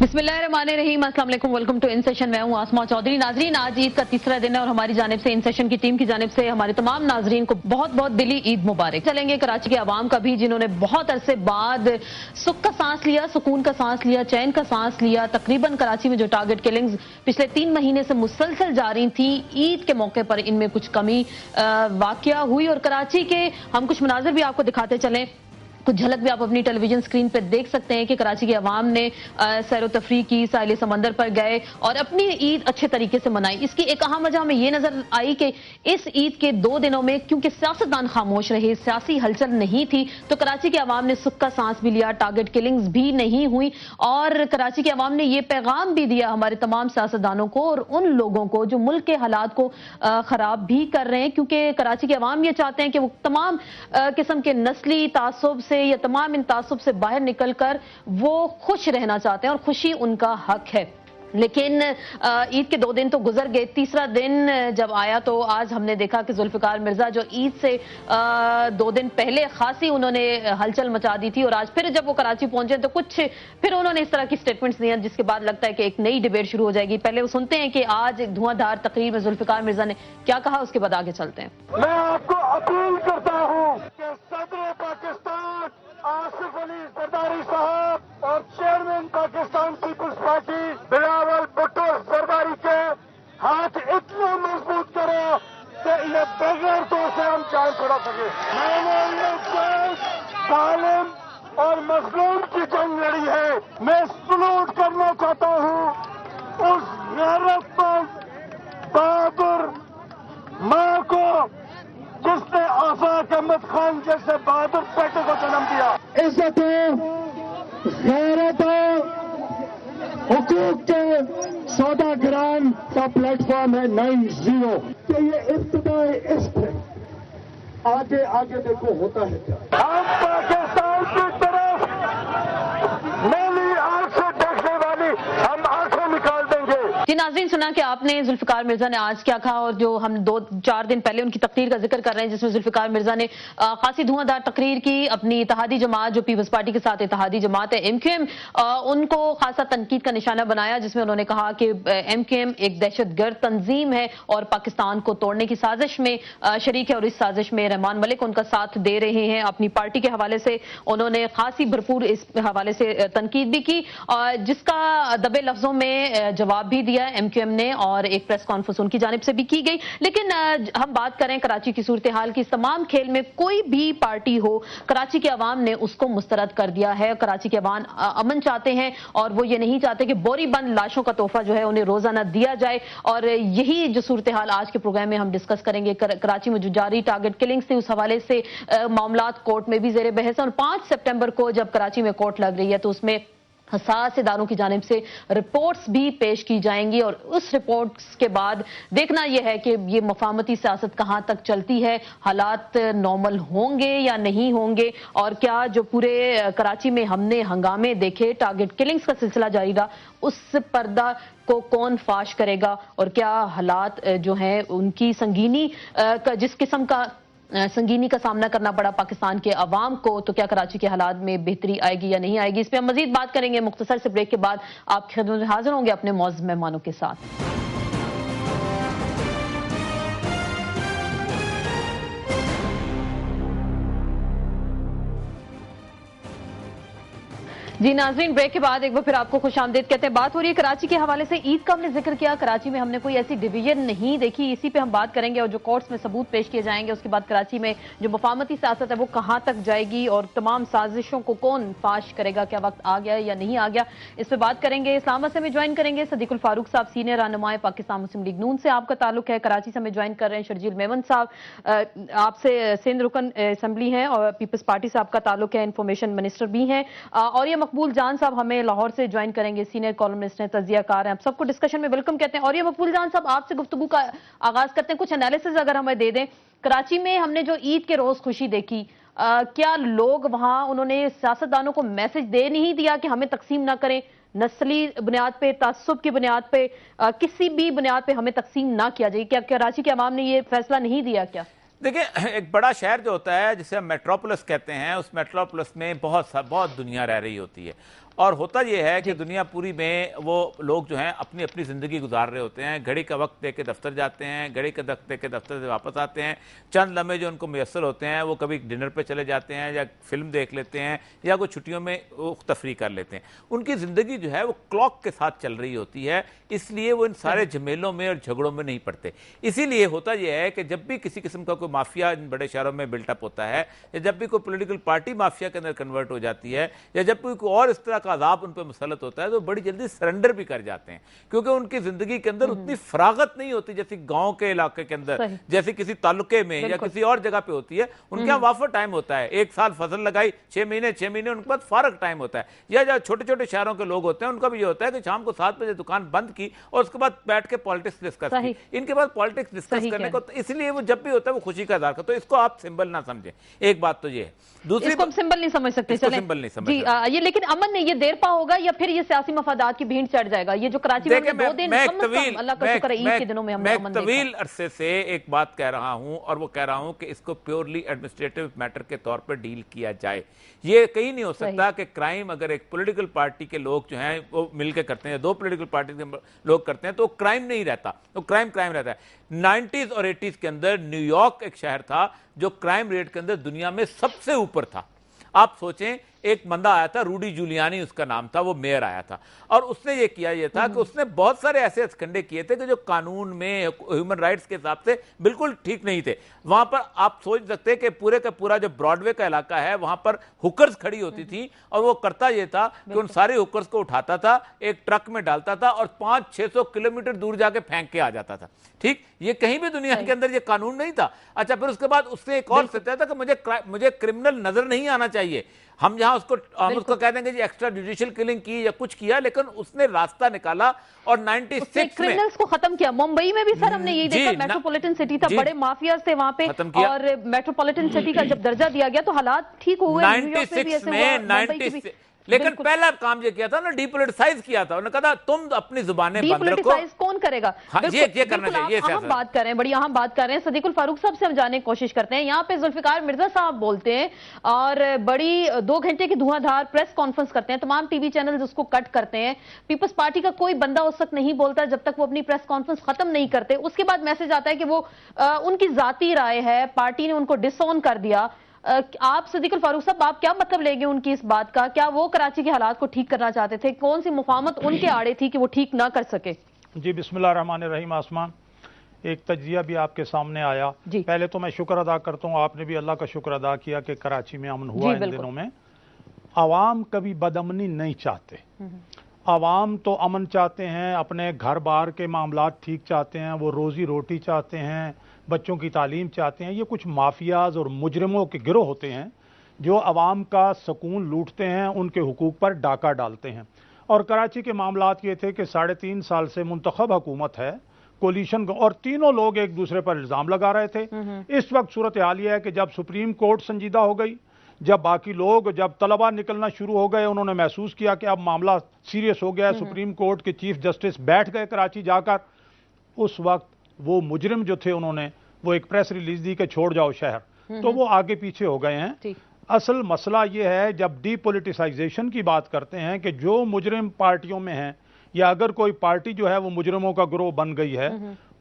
बिस्मिल्लाहिर्रहमानिर्रहीम, अस्सलाम वालेकुम, वेलकम टू इन सेशन। मैं हूं आसमा चौधरी। नाजरीन, आज ईद का तीसरा दिन है और हमारी जानिब से, इन सेशन की टीम की जानिब से हमारे तमाम नाजरीन को बहुत बहुत दिली ईद मुबारक। चलेंगे कराची के अवाम का भी, जिन्होंने बहुत अरसे बाद सुख का सांस लिया, सुकून का सांस लिया, चैन का सांस लिया। तकरीबन कराची में जो टारगेट किलिंग्स पिछले 3 महीने से मुसलसल जारी थी, ईद के मौके पर इनमें कुछ कमी वाकया हुई। और कराची के हम कुछ मनाजिर भी आपको दिखाते चलें, कुछ झलक भी आप अपनी टेलीविजन स्क्रीन पर देख सकते हैं कि कराची के अवाम ने सैर व तफरीह की, साहिल समंदर पर गए और अपनी ईद अच्छे तरीके से मनाई। इसकी एक अहम वजह हमें यह नजर आई कि इस ईद के 2 दिनों में क्योंकि सियासतदान खामोश रहे, सियासी हलचल नहीं थी, तो कराची के अवाम ने सुख का सांस भी लिया, टारगेट किलिंग्स भी नहीं हुई। और कराची के अवाम ने यह पैगाम भी दिया हमारे तमाम सियासतदानों को और उन लोगों को जो मुल्क के हालात को खराब भी कर रहे हैं, क्योंकि कराची के अवाम ये चाहते हैं कि वो तमाम किस्म के नस्ली तासुब से या तमाम इन तासुब से बाहर निकलकर वो खुश रहना चाहते हैं और खुशी उनका हक है। लेकिन ईद के 2 दिन तो गुजर गए, तीसरा दिन जब आया तो आज हमने देखा कि जुल्फिकार मिर्जा जो ईद से 2 दिन पहले खासी उन्होंने हलचल मचा दी थी और आज फिर जब वो कराची पहुंचे तो कुछ फिर उन्होंने इस तरह की स्टेटमेंट्स दिए, जिसके बाद लगता है कि एक नई डिबेट शुरू हो जाएगी। पहले वो सुनते हैं कि आज एक धुआंधार तकरीर में जुल्फिकार मिर्जा ने क्या कहा, उसके बाद आगे चलते हैं। मैं आपको अपील करता हूं कि सदर पाकिस्तान आसिफ अली जरदारी साहब और chairman Pakistan Peoples Party Bilawal Bhutto Zardari के हाथ इतना मजबूत करो कि इन्हें बगैर तो से हम जान छुड़ा सके। मैंने ये जंग जालिम और मजलूम की जंग लड़ी है। मैं सलूट करना चाहता हूं उस गैरतमंद बहादुर मां को जिसने आफाक अहमद खान जैसे बहादुर बेटे को जन्म दिया। इज्जतों, गैरतों, हुकूक के सौदागरान का प्लेटफॉर्म है 90। तो ये इब्तिदाई इश्क है। आगे आगे देखो होता है क्या। हम पाकिस्तान की तरफ नीली आंख से देखने वाली हम आंखें निकाल देंगे। जी नाज़रीन, सुना कि आपने जुल्फिकार मिर्जा ने आज क्या कहा और जो हम 2-4 दिन पहले उनकी तकरीर का जिक्र कर रहे हैं, जिसमें जुल्फिकार मिर्जा ने खासी धुआंधार तकरीर की। अपनी इत्तेहादी जमात जो पीपल्स पार्टी के साथ इत्तेहादी जमात है MQM, उनको खासा तनकीद का निशाना बनाया, जिसमें उन्होंने कहा कि MQM एक दहशतगर्द तंजीम है और पाकिस्तान को तोड़ने की साजिश में शरीक है और इस साजिश में रहमान मलिक उनका साथ दे रहे हैं। अपनी पार्टी के हवाले से उन्होंने खासी भरपूर इस हवाले से तनकीद भी की, जिसका दबे लफ्जों में जवाब भी दिया MQM ने और एक प्रेस कॉन्फ्रेंस उनकी जानिब से भी की गई। लेकिन हम बात करें कराची की सूरत हाल की, इस तमाम खेल में कोई भी पार्टी हो, कराची के अवाम ने उसको मुस्तरद कर दिया है। कराची के अवाम अमन चाहते हैं और वो ये नहीं चाहते कि बोरी बंद लाशों का तोहफा जो है उन्हें रोजाना दिया जाए। और यही जो सूरत हाल आज के प्रोग्राम में हम डिस्कस करेंगे। कराची में जो जारी टारगेट किलिंग्स थी उस हवाले से मामलात कोर्ट में भी जेर बहस है और 5 सितंबर को जब कराची में कोर्ट लग रही है तो उसमें हसास इदारों की जानिब से रिपोर्ट्स भी पेश की जाएंगी और उस रिपोर्ट्स के बाद देखना यह है कि ये मफाहमती सियासत कहां तक चलती है, हालात नॉर्मल होंगे या नहीं होंगे, और क्या जो पूरे कराची में हमने हंगामे देखे, टारगेट किलिंग्स का सिलसिला जारी रहा, उस पर्दा को कौन फाश करेगा और क्या हालात जो हैं उनकी संगीनी का जिस किस्म का संगीनी का सामना करना पड़ा पाकिस्तान के अवाम को, तो क्या कराची के हालात में बेहतरी आएगी या नहीं आएगी, इस पर हम मजीद बात करेंगे। मुख्तसर से ब्रेक के बाद आपकी खिदमत में हाजिर होंगे अपने मौजूद मेहमानों के साथ। जी नाज़रीन, ब्रेक के बाद एक बार फिर आपको खुशामदीद कहते हैं। बात हो रही है कराची के हवाले से। ईद का हमने जिक्र किया, कराची में हमने कोई ऐसी डिवीजन नहीं देखी, इसी पे हम बात करेंगे और जो कोर्ट्स में सबूत पेश किए जाएंगे उसके बाद कराची में जो मफाहमती सियासत है वो कहां तक जाएगी और तमाम साजिशों को कौन फाश करेगा, क्या वक्त आ गया या नहीं आ गया, इस पर बात करेंगे। इस्लामाबाद से हमें ज्वाइन करेंगे सदीकुल फारूक साहब, सीनियर रहनुमाए पाकिस्तान मुस्लिम लीग नून से आपका ताल्लुक है। कराची से हमें ज्वाइन कर रहे हैं शर्जील मेमन साहब, आपसे सिंध रुकन असेंबली हैं और पीपल्स पार्टी से आपका ताल्लुक है, इंफॉर्मेशन मिनिस्टर भी हैं। और ये मकबूल जान साहब हमें लाहौर से ज्वाइन करेंगे, सीनियर कॉलमिस्ट हैं, तजियाकार हैं। आप सबको डिस्कशन में वेलकम कहते हैं। और ये मकबूल जान साहब, आपसे गुफ्तगू का आगाज करते हैं, कुछ एनालिसिस अगर हमें दे दें। कराची में हमने जो ईद के रोज खुशी देखी, क्या लोग वहां उन्होंने सियासतदानों को मैसेज दे नहीं दिया कि हमें तकसीम ना करें, नस्ली बुनियाद पे, तासुब की बुनियाद पे, किसी भी बुनियाद पे हमें तकसीम ना किया जाए? क्या कराची के अवाम ने ये फैसला नहीं दिया क्या? देखिए, एक बड़ा शहर जो होता है जिसे हम मेट्रोपोलिस कहते हैं, उस मेट्रोपोलिस में बहुत दुनिया रह रही होती है, और होता यह है कि दुनिया पूरी में वो लोग जो हैं अपनी अपनी ज़िंदगी गुजार रहे होते हैं। घड़ी का वक्त दे के दफ्तर जाते हैं, घड़ी का वक्त दे के दफ्तर से वापस आते हैं, चंद लम्हे जो उनको मैसर होते हैं वो कभी डिनर पे चले जाते हैं या फिल्म देख लेते हैं या कोई छुट्टियों में वो तफरी कर लेते हैं। उनकी ज़िंदगी जो है वो क्लॉक के साथ चल रही होती है, इसलिए वो इन सारे झमेलों में और झगड़ों में नहीं पड़ते। इसीलिए होता यह है कि जब भी किसी किस्म का कोई माफिया इन बड़े शहरों में बिल्टअप होता है, या जब भी कोई पॉलिटिकल पार्टी माफिया के अंदर कन्वर्ट हो जाती है, या जब भी कोई और इस तरह का अजाब उन पर मुसलत होता है, तो बड़ी जल्दी सरेंडर भी कर जाते हैं, क्योंकि उनकी जिंदगी के अंदर उतनी फरागत नहीं होती जैसी गांव के इलाके के अंदर, जैसे किसी तालुके में या किसी और जगह पे होती है। उनके यहाँ वाफर टाइम होता है, एक साल फसल लगाई, 6 महीने उनके बाद फारग टाइम होता है। या जो छोटे छोटे शहरों के लोग होते हैं उनका भी ये होता है कि शाम को 7 बजे दुकान बंद की और उसके बाद बैठ के पॉलिटिक्स डिस्कस की। इनके पास पॉलिटिक्स डिस्कस करने को, तो इसलिए वो जब भी होता है वो खुशी का इज़हार करता है। तो इसको आप सिंबल ना समझें, एक बात तो ये है। दूसरी इसको सिंबल नहीं समझ सकते, चलें सिंबल नहीं समझ जी। ये लेकिन अमन ने ये देर पा होगा या फिर ये सियासी मफादात की भीड़ चढ़ जाएगा? ये जो कराची में 2 दिन अल्लाह का शुक्र है ईद के दिनों में हमने अमन देखा। तवील अरसे से एक बात कह रहा हूं, और वो कह रहा हूं कि इसको प्योरली एडमिनिस्ट्रेटिव मैटर के तौर पर डील किया जाए। ये कहीं नहीं हो सकता कि क्राइम अगर एक पॉलिटिकल पार्टी के लोग जो हैं वो मिलकर करते हैं, 2 पॉलिटिकल पार्टी के लोग करते हैं, तो क्राइम नहीं रहता, तो क्राइम रहता है। 90s और 80s के अंदर न्यूयॉर्क एक शहर था जो क्राइम रेट के अंदर दुनिया में सबसे ऊपर था। आप सोचें, एक बंदा आया था, रूडी जूलियानी उसका नाम था, वो मेयर आया था, और उसने ये किया ये था कि उसने बहुत सारे ऐसे हथकंडे किए थे कि जो कानून में ह्यूमन राइट्स के हिसाब से बिल्कुल ठीक नहीं थे। वहां पर आप सोच सकते हैं कि पूरे का पूरा जो ब्रॉडवे का इलाका है वहां पर हुकर्स खड़ी होती थी, और वो करता ये था कि उन सारे हुकर्स को उठाता था, एक ट्रक में डालता था और 500-600 किलोमीटर दूर जाके फेंक के आ जाता था। ठीक, ये कहीं भी दुनिया के अंदर ये कानून नहीं था। अच्छा, फिर उसके बाद उसने एक और सोचा था कि मुझे क्रिमिनल नजर नहीं आना चाहिए, हम उसको कह देंगे जी एक्स्ट्रा जुडिशियल किलिंग की या कुछ किया, लेकिन उसने रास्ता निकाला और 96 में क्रिमिनल्स को खत्म किया। मुंबई में भी सर हमने यही देखा, मेट्रोपॉलिटन सिटी था, बड़े माफियाज थे वहां पे, और मेट्रोपॉलिटन सिटी का जब दर्जा दिया गया तो हालात ठीक हुए। 96 में लेकिन पहला काम ये किया था ना, डीपोलिटिसाइज किया था। उन्होंने कहा तुम अपनी जुबानें बंद रखो। कौन करेगा? हाँ, ये करना चाहिए। हम बात कर रहे हैं, बड़ी अहम बात कर रहे हैं। सदीकुल फारूक साहब से हम जानने की कोशिश करते हैं। यहाँ पे जुल्फिकार मिर्जा साहब बोलते हैं और बड़ी 2 घंटे की धुआंधार प्रेस कॉन्फ्रेंस करते हैं, तमाम टीवी चैनल उसको कट करते हैं। पीपल्स पार्टी का कोई बंदा उस वक्त नहीं बोलता जब तक वो अपनी प्रेस कॉन्फ्रेंस खत्म नहीं करते। उसके बाद मैसेज आता है कि वो उनकी जाती राय है, पार्टी ने उनको डिसऑन कर दिया। आप सदीकुल फारूक साहब, आप क्या मतलब लेंगे उनकी इस बात का? क्या वो कराची के हालात को ठीक करना चाहते थे? कौन सी मुफाहमत उनके आड़े थी कि वो ठीक ना कर सके? जी, बिस्मिल्लाहिर्रहमानिर्रहीम। आसमान, एक तजिया भी आपके सामने आया। पहले तो मैं शुक्र अदा करता हूँ, आपने भी अल्लाह का शुक्र अदा किया कि कराची में अमन हुआ इन दिनों में। आवाम कभी बदअमनी नहीं चाहते, आवाम तो अमन चाहते हैं, अपने घर बार के मामलात ठीक चाहते हैं, वो रोज़ी रोटी चाहते हैं, बच्चों की तालीम चाहते हैं। ये कुछ माफियाज और मुजरिमों के गिरोह होते हैं जो आवाम का सुकून लूटते हैं, उनके हुकूक पर डाका डालते हैं। और कराची के मामलात ये थे कि 3.5 साल से मुंतखब हुकूमत है, कोलिशन, और तीनों लोग एक दूसरे पर इल्ज़ाम लगा रहे थे। इस वक्त सूरत हाल यह है कि जब सुप्रीम कोर्ट संजीदा हो गई, जब बाकी लोग, जब तलबा निकलना शुरू हो गए, उन्होंने महसूस किया कि अब मामला सीरियस हो गया है, सुप्रीम कोर्ट के चीफ जस्टिस बैठ गए कराची जाकर, उस वक्त वो मुजरिम जो थे उन्होंने वो एक प्रेस रिलीज दी कि छोड़ जाओ शहर, तो वो आगे पीछे हो गए हैं। असल मसला ये है, जब डीपोलिटिसाइजेशन की बात करते हैं कि जो मुजरिम पार्टियों में हैं, या अगर कोई पार्टी जो है वो मुजरिमों का गिरोह बन गई है,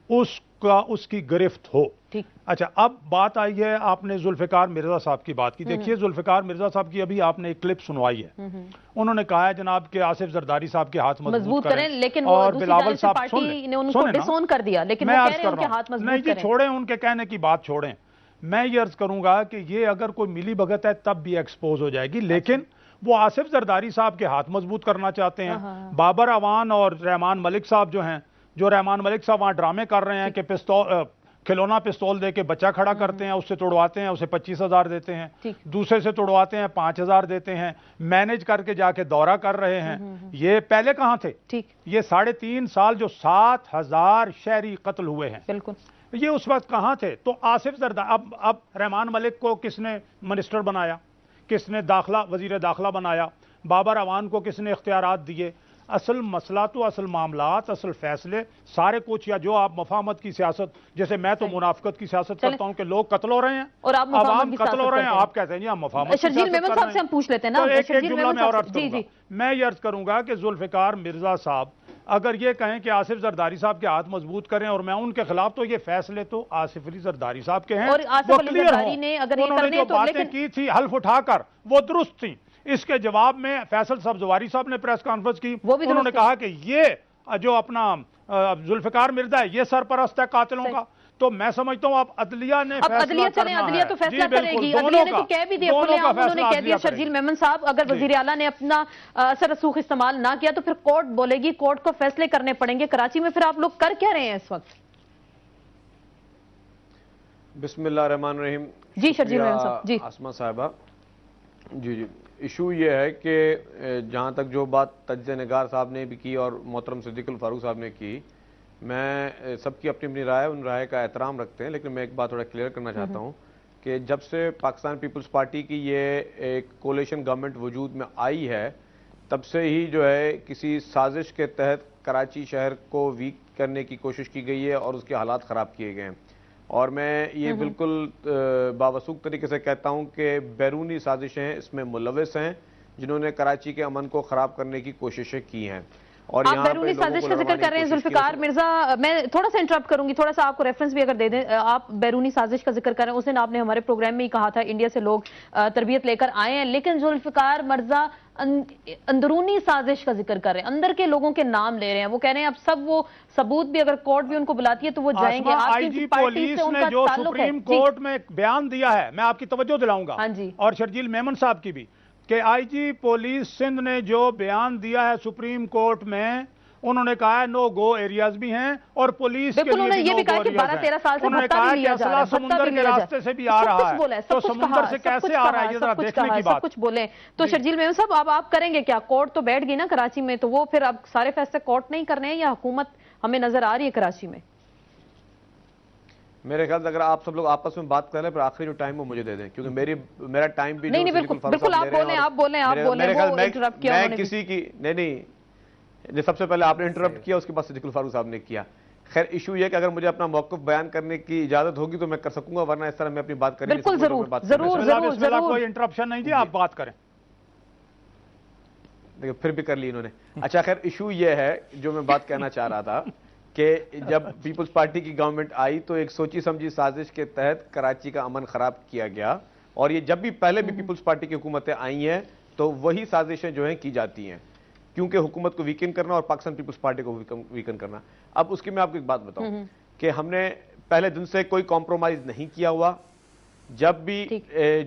उसकी गिरफ्त हो। अच्छा, अब बात आई है, आपने जुल्फिकार मिर्जा साहब की बात की। देखिए, जुल्फिकार मिर्जा साहब की अभी आपने एक क्लिप सुनवाई है। उन्होंने कहा है जनाब के आसिफ जरदारी साहब के हाथ मजबूत करें, लेकिन और बिलावल साहब पार्टी ने उनको डिसऑन कर दिया, लेकिन मैं वो अर्ज कह रहे कर हैं उनके हाथ मजबूत नहीं जी, करें। छोड़ें उनके कहने की बात, छोड़ें। मैं ये अर्ज करूंगा कि ये अगर कोई मिली भगत है तब भी एक्सपोज हो जाएगी, लेकिन वो आसिफ जरदारी साहब के हाथ मजबूत करना चाहते हैं। बाबर अवान और रहमान मलिक साहब जो हैं, जो रहमान मलिक साहब वहां ड्रामे कर रहे हैं कि खिलौना पिस्तौल दे के बच्चा खड़ा करते हैं, उससे तोड़वाते हैं, उसे 25,000 देते हैं, दूसरे से तोड़वाते हैं 5,000 देते हैं, मैनेज करके जाके दौरा कर रहे हैं। ये पहले कहां थे? ये 3.5 साल जो 7,000 शहरी कत्ल हुए हैं, बिल्कुल یہ اس وقت کہاں تھے؟ تو آصف زرداری، اب رحمان ملک کو کس نے منسٹر بنایا، کس نے وزیر داخلہ بنایا، بابر اعوان کو کس نے اختیارات دیے؟ اصل مسئلہ تو اصل معاملات، اصل فیصلے سارے کچھ، یا جو آپ مفاہمت کی سیاست، جیسے میں تو منافقت کی سیاست کرتا ہوں کہ لوگ قتل ہو رہے ہیں اور عوام قتل ہو رہے ہیں، آپ کہتے ہیں ہم مفاہمت کی سیاست کر رہے ہیں۔ سے ہم پوچھ لیتے ہیں نا، ایک جملہ میں اور عرض کروں گا، میں یہ عرض کروں گا کہ ذوالفقار مرزا صاحب اگر یہ کہیں کہ آصف زرداری صاحب کے ہاتھ مضبوط کریں اور میں ان کے خلاف، تو یہ فیصلے تو آصف علی زرداری صاحب کے ہیں، وہ کلیئر ہوں۔ انہوں نے جو باتیں کی تھی حلف اٹھا کر وہ درست تھیں۔ اس کے جواب میں فیصل سبزواری صاحب نے پریس کانفرنس کی، انہوں نے کہا کہ یہ جو اپنا ذوالفقار مرزا ہے یہ سرپرست ہے قاتلوں کا۔ تو میں سمجھتا ہوں اب عدلیہ نے فیصلہ کرنا ہے۔ عدلیہ تو فیصلہ کرے گی، عدلیہ نے تو کہہ بھی دیا، انہوں نے کہہ دیا شرجیل میمن صاحب اگر وزیر اعلیٰ نے اپنا اثر رسوخ استعمال نہ کیا تو پھر کورٹ بولے گی، کورٹ کو فیصلے کرنے پڑیں گے۔ کراچی میں پھر آپ لوگ کر کیا رہے ہیں اس وقت؟ بسم اللہ الرحمن الرحیم۔ جی شرجیل میمن صاحب، جی آسمہ صاحبہ، جی ایشو یہ ہے کہ جہاں تک جو بات تجزیہ نگار صاحب نے بھی کی اور محترم صدیق الفاروق صاحب نے کی، میں سب کی اپنی رائے، ان رائے کا احترام رکھتے ہیں، لیکن میں ایک بات تھوڑا کلیئر کرنا چاہتا ہوں کہ جب سے پاکستان پیپلز پارٹی کی یہ ایک کولیشن گورنمنٹ وجود میں آئی ہے، تب سے ہی جو ہے کسی سازش کے تحت کراچی شہر کو ویک کرنے کی کوشش کی گئی ہے اور اس کے حالات خراب کیے گئے ہیں۔ اور میں یہ بالکل باوثوق طریقے سے کہتا ہوں کہ بیرونی سازشیں اس میں ملوث ہیں جنہوں نے کراچی کے امن کو خراب کرنے کی کوششیں کی ہیں۔ اور آپ بیرونی سازش کا ذکر کر رہے ہیں ذوالفقار مرزا، میں تھوڑا سا انٹرپٹ کروں گی، تھوڑا سا آپ کو ریفرنس بھی اگر دے دیں۔ آپ بیرونی سازش کا ذکر کر رہے ہیں، اس دن آپ نے ہمارے پروگرام میں ہی کہا تھا انڈیا سے لوگ تربیت لے کر آئے ہیں، لیکن ذوالفقار مرزا اندرونی سازش کا ذکر کر رہے ہیں، اندر کے لوگوں کے نام لے رہے ہیں۔ وہ کہہ رہے ہیں اب سب وہ ثبوت بھی اگر کورٹ بھی ان کو بلاتی ہے تو وہ جائیں گے۔ آئی جی پولیس نے جو سپریم کورٹ میں بیان دیا ہے، میں آپ کی توجہ دلاؤں گا، اور شرجیل میمن صاحب کی بھی، کہ آئی جی پولیس سندھ نے جو بیان دیا ہے سپریم کورٹ میں، انہوں نے کہا ہے نو گو ایریاز بھی ہیں اور پولیس کے لیے بھی نو گو ایریاز ہیں۔ انہوں نے کہا کہ اسلحہ سمندر کے راستے سے بھی آ رہا ہے، تو سمندر سے کیسے آ رہا ہے یہ ذرا دیکھنے کی بات۔ کچھ بولیں تو شرجیل میمن صاحب اب آپ کریں گے کیا؟ کورٹ تو بیٹھ گئی نا کراچی میں، تو وہ پھر اب سارے فیصلے کورٹ نہیں کرنے ہیں یا حکومت ہمیں نظر آ رہی ہے کراچی میں؟ میرے خیال سے اگر آپ سب لوگ آپس میں بات کر لیں پھر آخری جو ٹائم وہ مجھے دے دیں، کیونکہ میرا ٹائم بھی نہیں بالکل آپ بولیں میں کسی کی نہیں سب سے پہلے آپ نے انٹرپٹ کیا، اس کے بعد صدیق الفاروق صاحب نے کیا۔ خیر ایشو یہ کہ اگر مجھے اپنا موقف بیان کرنے کی اجازت ہوگی تو میں کر سکوں گا، ورنہ اس طرح میں اپنی بات کریں بالکل ضرور کوئی انٹرپشن نہیں جی، آپ بات کریں۔ دیکھیں پھر بھی کر لی انہوں نے۔ اچھا خیر ایشو یہ ہے جو میں بات کہنا چاہ رہا تھا کہ جب پیپلز پارٹی کی گورنمنٹ آئی تو ایک سوچی سمجھی سازش کے تحت کراچی کا امن خراب کیا گیا، اور یہ جب بھی پہلے بھی پیپلز پارٹی کی حکومتیں آئی ہیں تو وہی سازشیں جو ہیں کی جاتی ہیں، کیونکہ حکومت کو ویکن کرنا اور پاکستان پیپلز پارٹی کو ویکن کرنا۔ اب اس کی میں آپ کو ایک بات بتاؤں کہ ہم نے پہلے دن سے کوئی کمپرومائز نہیں کیا ہوا، جب بھی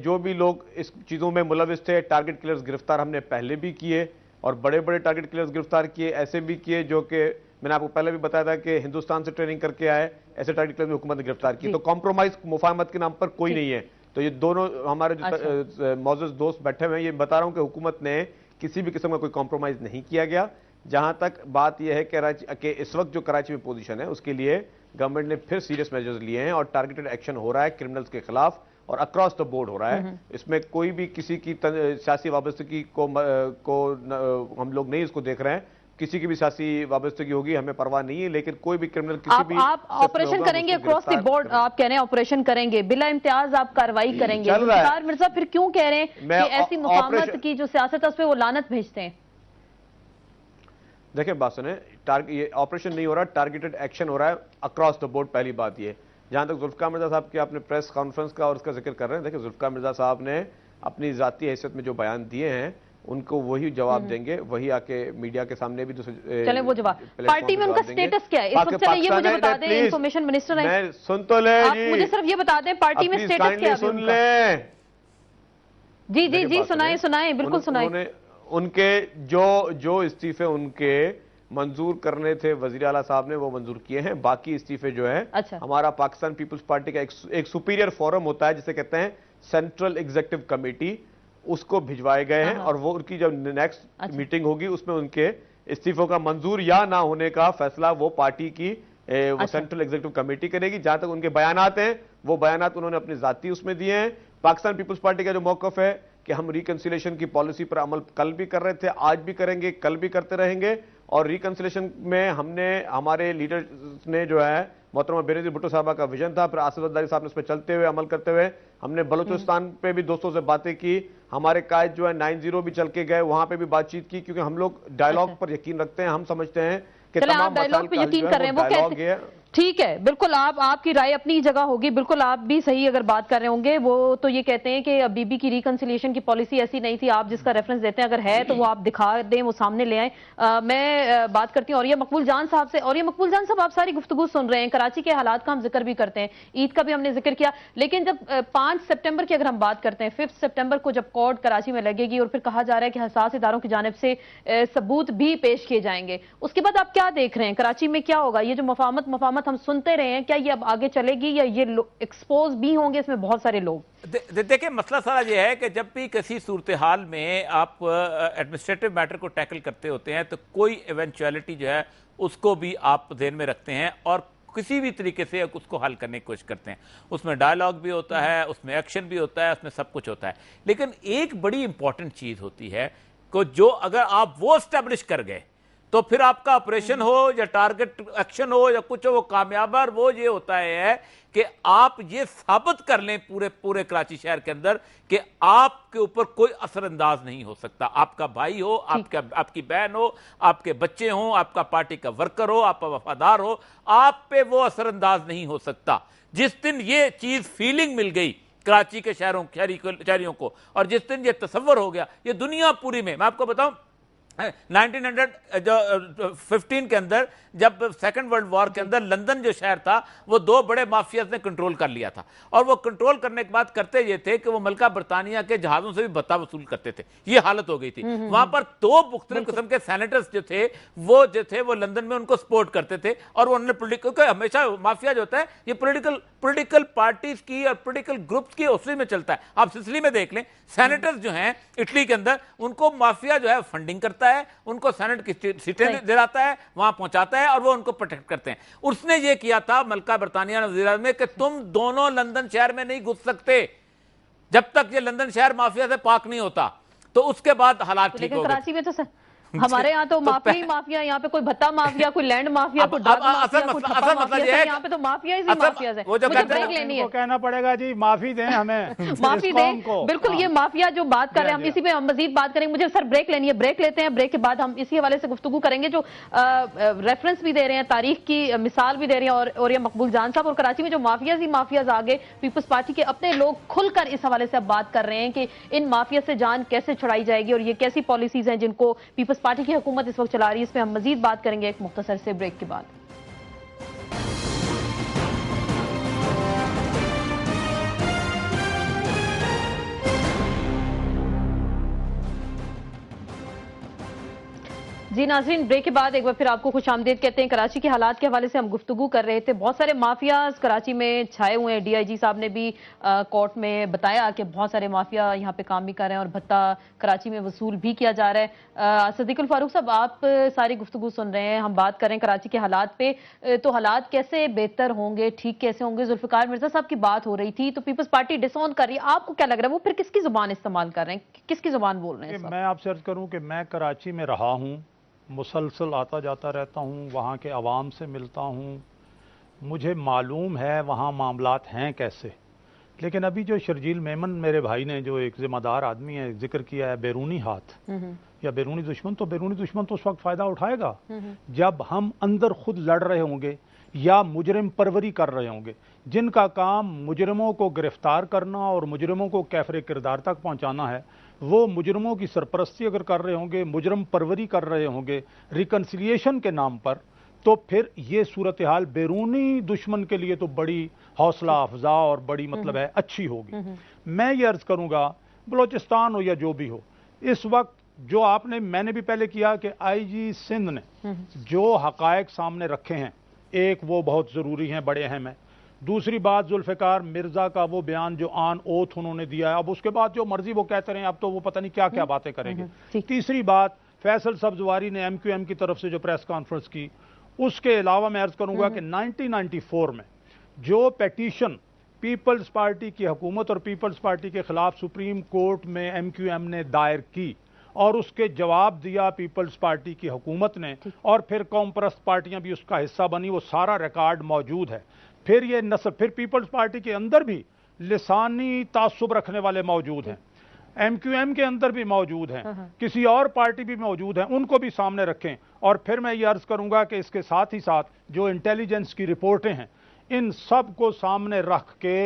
جو بھی لوگ اس چیزوں میں ملوث تھے، ٹارگٹ کلرز گرفتار ہم نے پہلے بھی کیے اور بڑے بڑے ٹارگٹ کلرز گرفتار کیے، ایسے بھی کیے جو کہ میں نے آپ کو پہلے بھی بتایا تھا کہ ہندوستان سے ٹریننگ کر کے آئے، ایسے ٹارگٹ کلرز میں حکومت نے گرفتار کی۔ تو کمپرومائز مفاہمت کے نام پر کوئی نہیں ہے۔ تو یہ دونوں ہمارے جو معزز دوست بیٹھے ہوئے ہیں، یہ بتا رہا ہوں کہ حکومت نے کسی بھی قسم کا کوئی کمپرومائز نہیں کیا گیا۔ جہاں تک بات یہ ہے کہ اس وقت جو کراچی میں پوزیشن ہے اس کے لیے گورنمنٹ نے پھر سیریس میجرز لیے ہیں اور ٹارگیٹڈ ایکشن ہو رہا ہے کرمنلز کے خلاف اور اکراس دا بورڈ ہو رہا ہے۔ اس میں کوئی بھی کسی کی سیاسی وابستگی کو ہم لوگ نہیں اس کو دیکھ رہے ہیں، کسی کی بھی سیاسی وابستگی ہوگی ہمیں پرواہ نہیں ہے، لیکن کوئی بھی کرمنل کسی بھی آپ آپریشن کریں گے اکراس دی بورڈ، آپ کہہ رہے ہیں آپریشن کریں گے، بلا امتیاز آپ کارروائی کریں گے۔ ذوالفقار مرزا پھر کیوں کہہ رہے ہیں کہ ایسی مفاہمت کی جو سیاست ہے اس پہ وہ لعنت بھیجتے ہیں؟ دیکھیں بات سنیں، یہ آپریشن نہیں ہو رہا، ٹارگیٹڈ ایکشن ہو رہا ہے اکراس دا بورڈ۔ پہلی بات یہ جہاں تک ذوالفقار مرزا صاحب کی آپ نے پریس کانفرنس کا اور اس کا ذکر کر رہے ہیں، دیکھیں ذوالفقار مرزا صاحب نے اپنی ذاتی حیثیت میں جو بیان دیے ہیں ان کو وہی جواب دیں گے، وہی آ کے میڈیا کے سامنے بھی چلیں وہ جواب۔ پارٹی میں ان کا سٹیٹس کیا ہے اس وقت؟ چلیں یہ مجھے بتا دیں، انفارمیشن منسٹر ہیں، میں سن تو لیں آپ مجھے صرف یہ بتا دیں پارٹی میں سٹیٹس کیا ہے؟ سن لیں جی سنائیں بالکل سنائیں۔ ان کے جو استعفے ان کے منظور کرنے تھے وزیر اعلیٰ صاحب نے وہ منظور کیے ہیں، باقی استعفے جو ہیں ہمارا پاکستان پیپلز پارٹی کا ایک سپیریئر فورم ہوتا ہے جسے کہتے ہیں سینٹرل ایگزیکٹو کمیٹی، اس کو بھجوائے گئے ہیں اور وہ ان کی جب نیکسٹ میٹنگ ہوگی اس میں ان کے استعفوں کا منظور یا نہ ہونے کا فیصلہ وہ پارٹی کی وہ سینٹرل ایگزیکٹو کمیٹی کرے گی. جہاں تک ان کے بیانات ہیں وہ بیانات انہوں نے اپنی ذاتی اس میں دیے ہیں. پاکستان پیپلز پارٹی کا جو موقف ہے کہ ہم ریکنسیلیشن کی پالیسی پر عمل کل بھی کر رہے تھے, آج بھی کریں گے, کل بھی کرتے رہیں گے. اور ریکنسیلیشن میں ہم نے ہمارے لیڈرز نے جو ہے محترمہ بینظیر بھٹو صاحبہ کا ویژن تھا, پھر آصف زرداری صاحب نے اس پہ چلتے ہوئے عمل کرتے ہوئے ہم نے بلوچستان پہ بھی دوستوں سے باتیں کی. ہمارے قائد جو ہے 90 بھی چل کے گئے, وہاں پہ بھی بات چیت کی, کیونکہ ہم لوگ ڈائلاگ پر یقین رکھتے ہیں. ہم سمجھتے ہیں کہ تمام مسائل کا حل جو ہے وہ ڈائلاگ ہے. ٹھیک ہے, بالکل آپ کی رائے اپنی جگہ ہوگی, بالکل آپ بھی صحیح اگر بات کر رہے ہوں گے. وہ تو یہ کہتے ہیں کہ بی بی کی ریکنسیلیشن کی پالیسی ایسی نہیں تھی, آپ جس کا ریفرنس دیتے ہیں اگر ہے تو وہ آپ دکھا دیں, وہ سامنے لے آئیں. میں بات کرتی ہوں اور یہ مقبول جان صاحب سے. اور یہ مقبول جان صاحب, آپ ساری گفتگو سن رہے ہیں, کراچی کے حالات کا ہم ذکر بھی کرتے ہیں, عید کا بھی ہم نے ذکر کیا, لیکن جب 5 سپٹمبر کی اگر ہم بات کرتے ہیں, 5 سپٹمبر کو جب کورٹ کراچی میں لگے گی اور پھر کہا جا رہا ہے کہ حساس اداروں کی جانب سے ثبوت بھی پیش کیے جائیں گے, اس کے بعد آپ کیا دیکھ رہے ہیں کراچی میں کیا ہوگا؟ یہ جو مفاہمت ہم سنتے رہے ہیں, کیا یہ اب آگے چلے گی یا یہ ایکسپوز بھی ہوں گے اس میں بہت سارے لوگ؟ دیکھیں, مسئلہ سارا یہ ہے کہ جب بھی کسی صورتحال میں آپ ایڈمنسٹریٹو میٹر کو ٹیکل کرتے ہوتے ہیں تو کوئی ایونچویلٹی جو ہے اس کو بھی آپ ذہن میں رکھتے ہیں اور کسی بھی طریقے سے اس کو حل کرنے کی کوشش کرتے ہیں. اس میں ڈائلاگ بھی ہوتا ہے, اس میں ایکشن بھی ہوتا ہے, اس میں سب کچھ ہوتا ہے. لیکن ایک بڑی امپورٹنٹ چیز ہوتی ہے کہ جو اگر آپ وہ اسٹیبلش کر گئے تو پھر آپ کا آپریشن ہو یا ٹارگٹ ایکشن ہو یا کچھ ہو, وہ کامیاب. اور وہ یہ ہوتا ہے کہ آپ یہ ثابت کر لیں پورے کراچی شہر کے اندر کہ آپ کے اوپر کوئی اثر انداز نہیں ہو سکتا. آپ کا بھائی ہو, آپ کی بہن ہو, آپ کے بچے ہوں, آپ کا پارٹی کا ورکر ہو, آپ کا وفادار ہو, آپ پہ وہ اثر انداز نہیں ہو سکتا. جس دن یہ چیز فیلنگ مل گئی کراچی کے شہریوں کو, اور جس دن یہ تصور ہو گیا, یہ دنیا پوری میں آپ کو بتاؤں 1915 کے اندر جب سیکنڈ ورلڈ وار کے اندر لندن جو شہر تھا وہ 2 بڑے مافیاز نے کنٹرول کر لیا تھا, اور وہ کنٹرول کرنے کے بعد کرتے یہ تھے کہ وہ ملکہ برطانیہ کے جہازوں سے بھی بھتہ وصول کرتے تھے. یہ حالت ہو گئی تھی. وہاں پر 2 مختلف قسم کے سینیٹرز جو تھے وہ لندن میں ان کو سپورٹ کرتے تھے, اور انہوں نے کیونکہ ہمیشہ مافیا جو ہوتا ہے یہ پولیٹیکل پارٹیز کی اور پولیٹیکل گروپس کی اصلی میں چلتا ہے. آپ سسلی میں دیکھ لیں, سینیٹرز جو ہیں اٹلی کے اندر, ان کو مافیا جو ہے فنڈنگ کرتا ہے, ان کو سینٹ کی سیٹیں دلاتا ہے, وہاں پہنچاتا ہے, اور وہ ان کو پروٹیکٹ کرتے ہیں. اس نے یہ کیا تھا ملکہ برطانیہ نے وزیر اعظم میں کہ تم دونوں لندن شہر میں نہیں گھس سکتے جب تک یہ لندن شہر مافیا سے پاک نہیں ہوتا. تو اس کے بعد حالات ٹھیک ہو گئے. کراچی میں تو ہمارے یہاں تو مافیا ہی مافیا, یہاں پہ کوئی بھتہ مافیا, کوئی لینڈ مافیا, کوئی ڈرگ مافیا, کوئی ٹھپا مافیا, یہاں پہ تو مافیا ہی مافیا ہے. مجھے بریک لینی ہے, کہنا پڑے گا جی معافی دیں ہمیں, معافی دیں. بالکل, یہ مافیا جو بات کر رہے ہیں ہم اسی پہ ہم مزید بات کریں گے. مجھے سر بریک لینی ہے, بریک لیتے ہیں, بریک کے بعد ہم اسی حوالے سے گفتگو کریں گے. جو ریفرنس بھی دے رہے ہیں, تاریخ کی مثال بھی دے رہے ہیں, اور یہ مقبول جان صاحب, اور کراچی میں جو مافیاز ہی مافیاز آگے پیپلز پارٹی کے اپنے لوگ کھل کر اس حوالے سے اب بات کر رہے ہیں کہ ان مافیا سے جان کیسے چھڑائی جائے گی, اور یہ کیسی پالیسیز ہیں جن کو پیپلز پارٹی کی حکومت اس وقت چلا رہی ہے. اس پہ ہم مزید بات کریں گے ایک مختصر سے بریک کے بعد. جی ناظرین, بریک کے بعد ایک بار پھر آپ کو خوش آمدید کہتے ہیں. کراچی کے حالات کے حوالے سے ہم گفتگو کر رہے تھے. بہت سارے مافیاز کراچی میں چھائے ہوئے ہیں. ڈی آئی جی صاحب نے بھی کورٹ میں بتایا کہ بہت سارے مافیا یہاں پہ کام بھی کر رہے ہیں اور بھتہ کراچی میں وصول بھی کیا جا رہا ہے. صدیق الفاروق صاحب, آپ ساری گفتگو سن رہے ہیں, ہم بات کر رہے ہیں کراچی کے حالات پہ. تو حالات کیسے بہتر ہوں گے, ٹھیک کیسے ہوں گے؟ ذوالفقار مرزا صاحب کی بات ہو رہی تھی, تو پیپلز پارٹی ڈس آن کر رہی ہے. آپ کو کیا لگ رہا ہے وہ پھر کس کی زبان استعمال کر رہے ہیں, کس کی زبان بول رہے ہیں؟ میں آپ سے عرض کروں کہ میں کراچی میں رہا ہوں, مسلسل آتا جاتا رہتا ہوں, وہاں کے عوام سے ملتا ہوں, مجھے معلوم ہے وہاں معاملات ہیں کیسے. لیکن ابھی جو شرجیل میمن میرے بھائی نے, جو ایک ذمہ دار آدمی ہے, ذکر کیا ہے بیرونی ہاتھ یا بیرونی دشمن, تو بیرونی دشمن تو اس وقت فائدہ اٹھائے گا جب ہم اندر خود لڑ رہے ہوں گے یا مجرم پروری کر رہے ہوں گے, جن کا کام مجرموں کو گرفتار کرنا اور مجرموں کو کیفر کردار تک پہنچانا ہے. وہ مجرموں کی سرپرستی اگر کر رہے ہوں گے, مجرم پروری کر رہے ہوں گے ریکنسیلیشن کے نام پر, تو پھر یہ صورتحال بیرونی دشمن کے لیے تو بڑی حوصلہ افزا اور بڑی مطلب ہے اچھی ہوگی. میں یہ عرض کروں گا, بلوچستان ہو یا جو بھی ہو, اس وقت جو آپ نے, میں نے بھی پہلے کیا کہ آئی جی سندھ نے جو حقائق سامنے رکھے ہیں, ایک وہ بہت ضروری ہیں, بڑے اہم ہیں. دوسری بات, ذوالفقار مرزا کا وہ بیان جو آن اوتھ انہوں نے دیا ہے, اب اس کے بعد جو مرضی وہ کہتے رہے, اب تو وہ پتہ نہیں کیا کیا باتیں کریں گے. تیسری بات, فیصل سبزواری نے ایم کیو ایم کی طرف سے جو پریس کانفرنس کی, उसके अलावा मैं अर्ज करूंगा कि 1994 में जो पेटिशन पीपल्स पार्टी की हुकूमत और पीपल्स पार्टी के खिलाफ सुप्रीम कोर्ट में MQM ने दायर की और उसके जवाब दिया पीपल्स पार्टी की हुकूमत ने, और फिर कौम परस्त पार्टियां भी उसका हिस्सा बनी, वो सारा रिकॉर्ड मौजूद है। फिर ये फिर पीपल्स पार्टी के अंदर भी लिसानी तासुब रखने वाले मौजूद हैं, MQM के अंदर भी मौजूद हैं, किसी और पार्टी भी मौजूद हैं, उनको भी सामने रखें। और फिर मैं ये अर्ज करूंगा कि इसके साथ ही साथ जो इंटेलिजेंस की रिपोर्टें हैं, इन सब को सामने रख के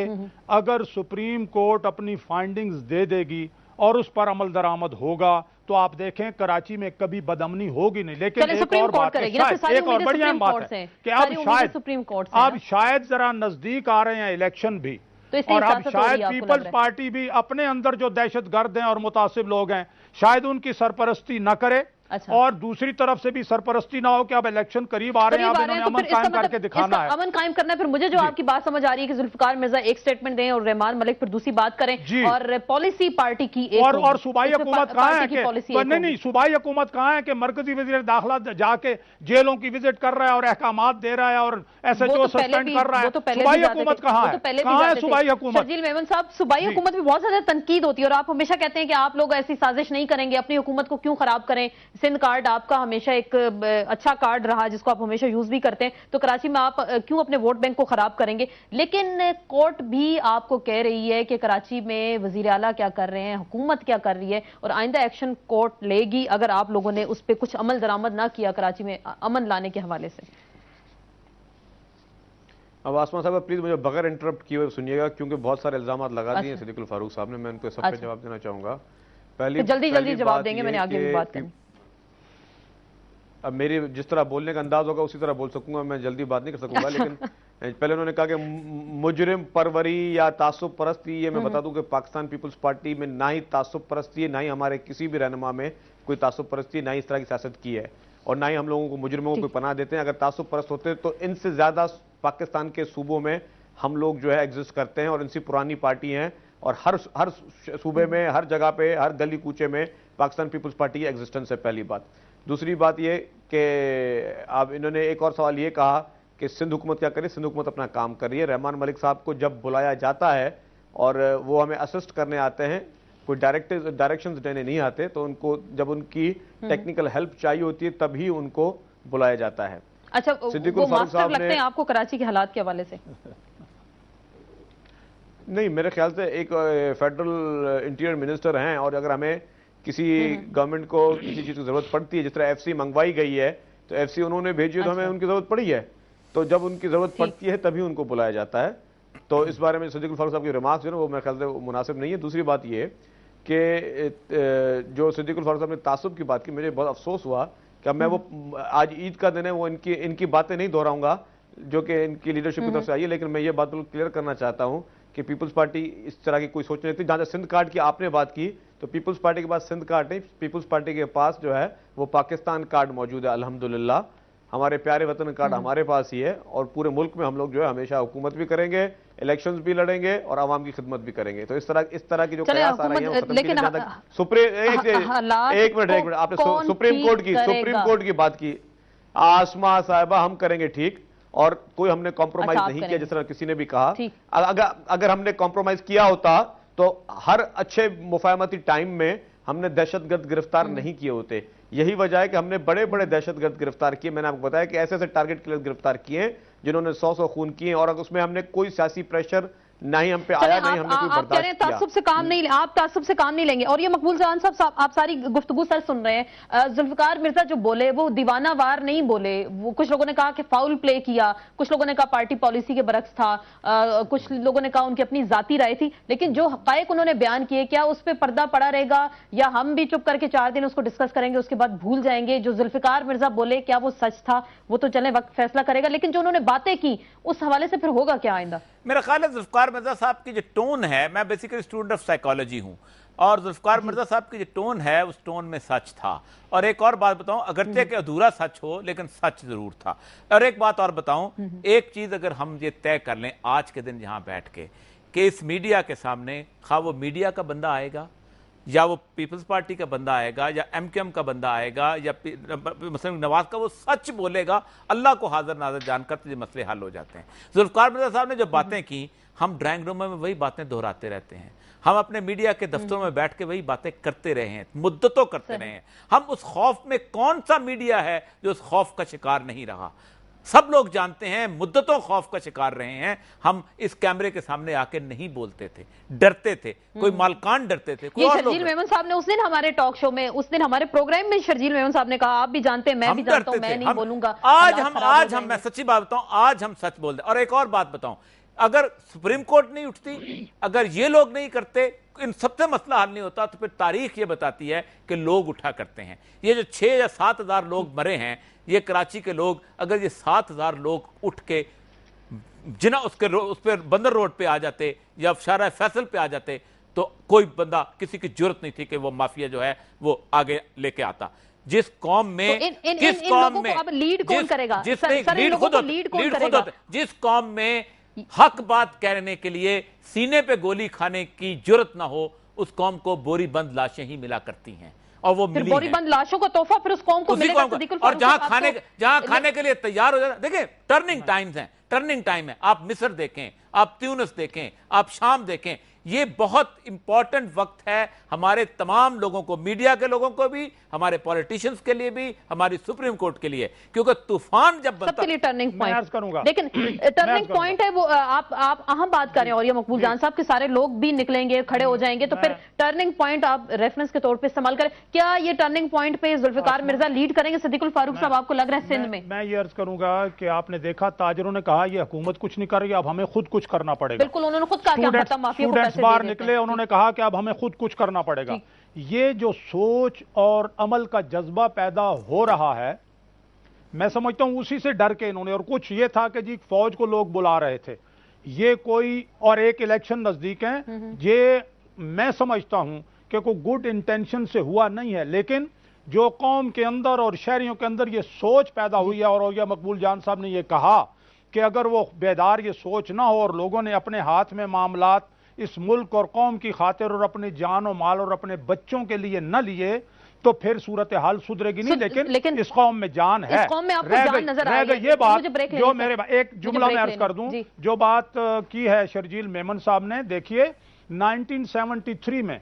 अगर सुप्रीम कोर्ट अपनी फाइंडिंग्स दे देगी और उस पर अमल दरामद होगा तो आप देखें कराची में कभी बदअमनी होगी नहीं। लेकिन एक और बात है, एक और बढ़िया बात है कि अब शायद जरा नजदीक आ रहे हैं इलेक्शन भी, और अब शायद पीपल्स पार्टी भी अपने अंदर जो दहशतगर्द हैं और मुतासिब लोग हैं शायद उनकी सरपरस्ती न करे। अच्छा। और दूसरी तरफ से भी सरपरस्ती ना हो कि अब इलेक्शन करीब आ रहे हैं, अब इन्होंने अमन कायम करके दिखाना है, अमन कायम करना है। फिर मुझे जो आपकी बात समझ आ रही है कि जुल्फिकार मिर्जा एक स्टेटमेंट दें और रहमान मलिक फिर दूसरी बात करें, और पॉलिसी पार्टी की एक और सूबाई हुकूमत कहाँ है कि नहीं, सूबाई हुकूमत कहाँ है कि मरकजी वजीर दाखिला जाके जेलों की विजिट कर रहा है और अहकामात दे रहा है और SHO सस्पेंड कर रहा है। सूबाई हुकूमत कहाँ है, कहाँ है सूबाई हुकूमत? शर्जील मेमन साहब, सूबाई हुकूमत में बहुत ज्यादा तनकीद होती है और आप हमेशा कहते हैं कि आप लोग ऐसी साजिश नहीं करेंगे, अपनी हुकूमत को क्यों खराब करें। सिंध कार्ड आपका हमेशा एक अच्छा कार्ड रहा जिसको आप हमेशा यूज भी करते हैं, तो कराची में आप क्यों अपने वोट बैंक को खराब करेंगे? लेकिन कोर्ट भी आपको कह रही है कि कराची में वजीर आला क्या कर रहे हैं, हुकूमत क्या कर रही है, और आइंदा एक्शन कोर्ट लेगी अगर आप लोगों ने उस पर कुछ अमल दरामद ना किया कराची में अमन लाने के हवाले से। अब आसमान साहब प्लीज मुझे बगैर इंटरप्ट किए हुए सुनिएगा, क्योंकि बहुत सारे इल्जाम लगा दिए सिद्दीकुल फारूक साहब ने, मैं उनको सब पे जवाब देना चाहूंगा। पहले जल्दी जवाब देंगे, मैंने आगे भी बात करनी। अब मेरी जिस तरह बोलने का अंदाज होगा उसी तरह बोल सकूंगा, मैं जल्दी बात नहीं कर सकूंगा। लेकिन पहले उन्होंने कहा कि मुजरिम परवरी या तासुब परस्ती, ये मैं बता दूं कि पाकिस्तान पीपल्स पार्टी में ना ही तासुब परस्ती है, ना ही हमारे किसी भी रहनुमा में कोई तासुब परस्ती, ना ही इस तरह की सियासत की है, और ना ही हम लोगों को मुजरिमों को पनाह देते हैं। अगर तासुब परस्त होते तो इनसे ज्यादा पाकिस्तान के सूबों में हम लोग जो है एग्जिस्ट करते हैं, और इनसी पुरानी पार्टी हैं, और हर सूबे में, हर जगह पे, हर गली कूचे में पाकिस्तान पीपल्स पार्टी की एग्जिस्टेंस है, पहली बात। दूसरी बात ये कि अब इन्होंने एक और सवाल ये कहा कि सिंध हुकूमत क्या करे, सिंध हुकूमत अपना काम कर रही है। रहमान मलिक साहब को जब बुलाया जाता है और वो हमें असिस्ट करने आते हैं, कोई डायरेक्शंस देने नहीं आते, तो उनको जब उनकी टेक्निकल हेल्प चाहिए होती है तभी उनको बुलाया जाता है। अच्छा, वो मास्टर लगते हैं आपको कराची के हालात के हवाले से? नहीं, मेरे ख्याल से एक फेडरल इंटीरियर मिनिस्टर हैं, और अगर हमें किसी गवर्नमेंट को किसी चीज की जरूरत पड़ती है, जिस तरह FC मंगवाई गई है तो FC उन्होंने भेजी, तो हमें उनकी जरूरत पड़ी है, तो जब उनकी जरूरत पड़ती है तभी उनको बुलाया जाता है। तो इस बारे में सिद्दीकुल फारूक साहब की रिमार्क्स जो है वो मेरे ख्याल से मुनासिब नहीं है। दूसरी बात ये कि जो सिद्दीकुल फारूक साहब ने तासुब की बात की, मुझे बहुत अफसोस हुआ कि मैं वो आज ईद का दिन है, वो इनकी बातें नहीं दोहराऊंगा जो कि इनकी लीडरशिप की तरफ से आई है, लेकिन मैं ये बात बिल्कुल क्लियर करना चाहता हूं कि पीपल्स पार्टी इस तरह की कोई सोच नहीं थी। जहां सिंध कार्ड की आपने बात की, तो पीपल्स पार्टी के पास सिंध कार्ड नहीं, पीपल्स पार्टी के पास जो है वो पाकिस्तान कार्ड मौजूद है। अल्हम्दुलिल्लाह हमारे प्यारे वतन कार्ड हमारे पास ही है, और पूरे मुल्क में हम लोग जो है हमेशा हुकूमत भी करेंगे, इलेक्शंस भी लड़ेंगे और आवाम की खिदमत भी करेंगे। तो इस तरह की जो कयास आ रही है, लेकिन एक मिनट आपने सुप्रीम कोर्ट की बात की, आसमा साहिबा हम करेंगे ठीक, और कोई हमने कॉम्प्रोमाइज नहीं किया जिस तरह किसी ने भी कहा। अगर हमने कॉम्प्रोमाइज किया होता तो हर अच्छे मुफाहमती टाइम में हमने दहशतगर्द गिरफ्तार नहीं किए होते। यही वजह है कि हमने बड़े बड़े दहशतगर्द गिरफ्तार किए। मैंने आपको बताया कि ऐसे ऐसे टारगेट किलर गिरफ्तार किए जिन्होंने 100 खून किए, और उसमें हमने कोई सियासी प्रेशर नहीं हम पे आया, नहीं हमने कोई बर्दाश्त किया। तासुब से काम नहीं, आप तासुब से काम नहीं लेंगे। और ये मकबूल जहान साहब, आप सारी गुफ्तगू सर सुन रहे हैं, जुल्फिकार मिर्जा जो बोले वो दीवाना वार नहीं बोले। वो कुछ लोगों ने कहा कि फाउल प्ले किया, कुछ लोगों ने कहा पार्टी पॉलिसी के बरक्स था, कुछ लोगों ने कहा उनकी अपनी जाती राय थी, लेकिन जो हकायक उन्होंने बयान किए, क्या उस पर पर्दा पड़ा रहेगा या हम भी चुप करके 4 दिन उसको डिस्कस करेंगे, उसके बाद भूल जाएंगे? जो जुल्फिकार मिर्जा बोले क्या वो सच था, वो तो चले वक्त फैसला करेगा, लेकिन जो उन्होंने बातें की उस हवाले से फिर होगा क्या आइंदा? मेरा ख्याल है जुल्फिकार मिर्जा साहब की जो टोन है, मैं बेसिकली स्टूडेंट ऑफ साइकोलॉजी हूं, और जुल्फिकार मिर्जा साहब की जो टोन है उस टोन में सच था। और एक और बात बताऊं, अगरचे कि अधूरा सच हो लेकिन सच जरूर था। और एक बात और बताऊं, एक चीज अगर हम ये तय कर लें आज के दिन यहां बैठ के कि इस मीडिया के सामने, खा वो मीडिया का बंदा आएगा, یا وہ پیپلز پارٹی کا بندہ آئے گا یا MQM کا بندہ آئے گا یا مثلا نواز کا، وہ سچ بولے گا، اللہ کو حاضر ناظر جان کر تو یہ مسئلے حل ہو جاتے ہیں۔ ذوالفقار مرزا صاحب نے جو باتیں کی، ہم ڈرائنگ روموں میں وہی باتیں دہراتے رہتے ہیں، ہم اپنے میڈیا کے دفتروں میں بیٹھ کے وہی باتیں کرتے رہے ہیں، مدتوں کرتے رہے ہیں۔ ہم اس خوف میں، کون سا میڈیا ہے جو اس خوف کا شکار نہیں رہا؟ سب لوگ جانتے ہیں، مدتوں خوف کا شکار رہے ہیں۔ ہم اس کیمرے کے سامنے آ کے نہیں بولتے تھے، ڈرتے تھے، کوئی مالکان ڈرتے تھے، کوئی اور لوگ۔ شرجیل میمن صاحب نے اس دن ہمارے ٹاک شو میں، اس دن ہمارے پروگرام میں شرجیل میمن صاحب نے کہا آپ بھی جانتے ہیں، میں بھی جانتا ہوں، میں نہیں بولوں گا۔ آج ہم میں سچی بات بتاؤں، آج ہم سچ بول دیں۔ اور ایک اور بات بتاؤں، اگر سپریم کورٹ نہیں اٹھتی، اگر یہ لوگ نہیں کرتے، ان سب سے مسئلہ حل نہیں ہوتا، تو پھر تاریخ یہ بتاتی ہے کہ لوگ اٹھا کرتے ہیں۔ یہ جو 6 یا 7 ہزار لوگ مرے ہیں، یہ کراچی کے لوگ، اگر یہ 7 ہزار لوگ اٹھ کے اس پہ بندر روڈ پہ آ جاتے یا شارع فیصل پہ آ جاتے، تو کوئی بندہ، کسی کی جرت نہیں تھی کہ وہ مافیا جو ہے وہ آگے لے کے آتا۔ جس قوم میں جس قوم میں حق بات کہنے کے لیے سینے پہ گولی کھانے کی جرت نہ ہو، اس قوم کو بوری بند لاشیں ہی ملا کرتی ہیں، اور وہ ملی ہیں۔ بوری بند لاشوں کا تحفہ پھر اس قوم کو ملے گا۔ اور جہاں کھانے کے لیے تیار ہو جاتا، دیکھیں ٹرننگ ٹائمز ہیں، ٹرننگ ٹائم ہے۔ آپ مصر دیکھیں، آپ تیونس دیکھیں، آپ شام دیکھیں، یہ بہت امپورٹنٹ وقت ہے ہمارے تمام لوگوں کو، میڈیا کے لوگوں کو بھی، ہمارے پولیٹیشنز کے لیے بھی، ہماری سپریم کورٹ کے لیے، کیونکہ طوفان جب بنتا ہے ٹرننگ پوائنٹ، لیکن ٹرننگ پوائنٹ ہے وہ آپ اہم بات کر رہے ہیں، اور یہ مقبول جان صاحب کے سارے لوگ بھی نکلیں گے، کھڑے ہو جائیں گے، تو پھر ٹرننگ پوائنٹ آپ ریفرنس کے طور پہ استعمال کریں۔ کیا یہ ٹرننگ پوائنٹ پہ ذوالفقار مرزا لیڈ کریں گے؟ صدیق الفاروق صاحب، آپ کو لگ رہا ہے سندھ میں یہ عرض کروں گا کہ آپ نے دیکھا تاجروں نے کہا یہ حکومت کچھ نہیں کر رہی، اب ہمیں خود کچھ کرنا پڑے گا۔ بالکل، انہوں نے خود کہا کہ ہم ختم مافیا کو پیسے باہر نکلے، انہوں نے کہا کہ اب ہمیں خود کچھ کرنا پڑے گا۔ یہ جو سوچ اور عمل کا جذبہ پیدا ہو رہا ہے، میں سمجھتا ہوں اسی سے ڈر کے انہوں نے، اور کچھ یہ تھا کہ جی فوج کو لوگ بلا رہے تھے، یہ کوئی اور ایک الیکشن نزدیک ہیں، یہ میں سمجھتا ہوں کہ کوئی گڈ انٹینشن سے ہوا نہیں ہے، لیکن جو قوم کے اندر اور شہریوں کے اندر یہ سوچ پیدا ہوئی ہے، اور یہ مقبول جان صاحب نے یہ کہا کہ اگر وہ بیدار یہ سوچ نہ ہو اور لوگوں نے اپنے ہاتھ میں معاملات اس ملک اور قوم کی خاطر اور اپنی جان و مال اور اپنے بچوں کے لیے نہ لیے، تو پھر صورتحال سدھرے گی نہیں۔ لیکن اس قوم میں جان ہے، رہ گئی یہ بات جو میرے ایک جملہ میں عرض کر دوں، جو بات کی ہے شرجیل میمن صاحب نے، دیکھیے 1973 میں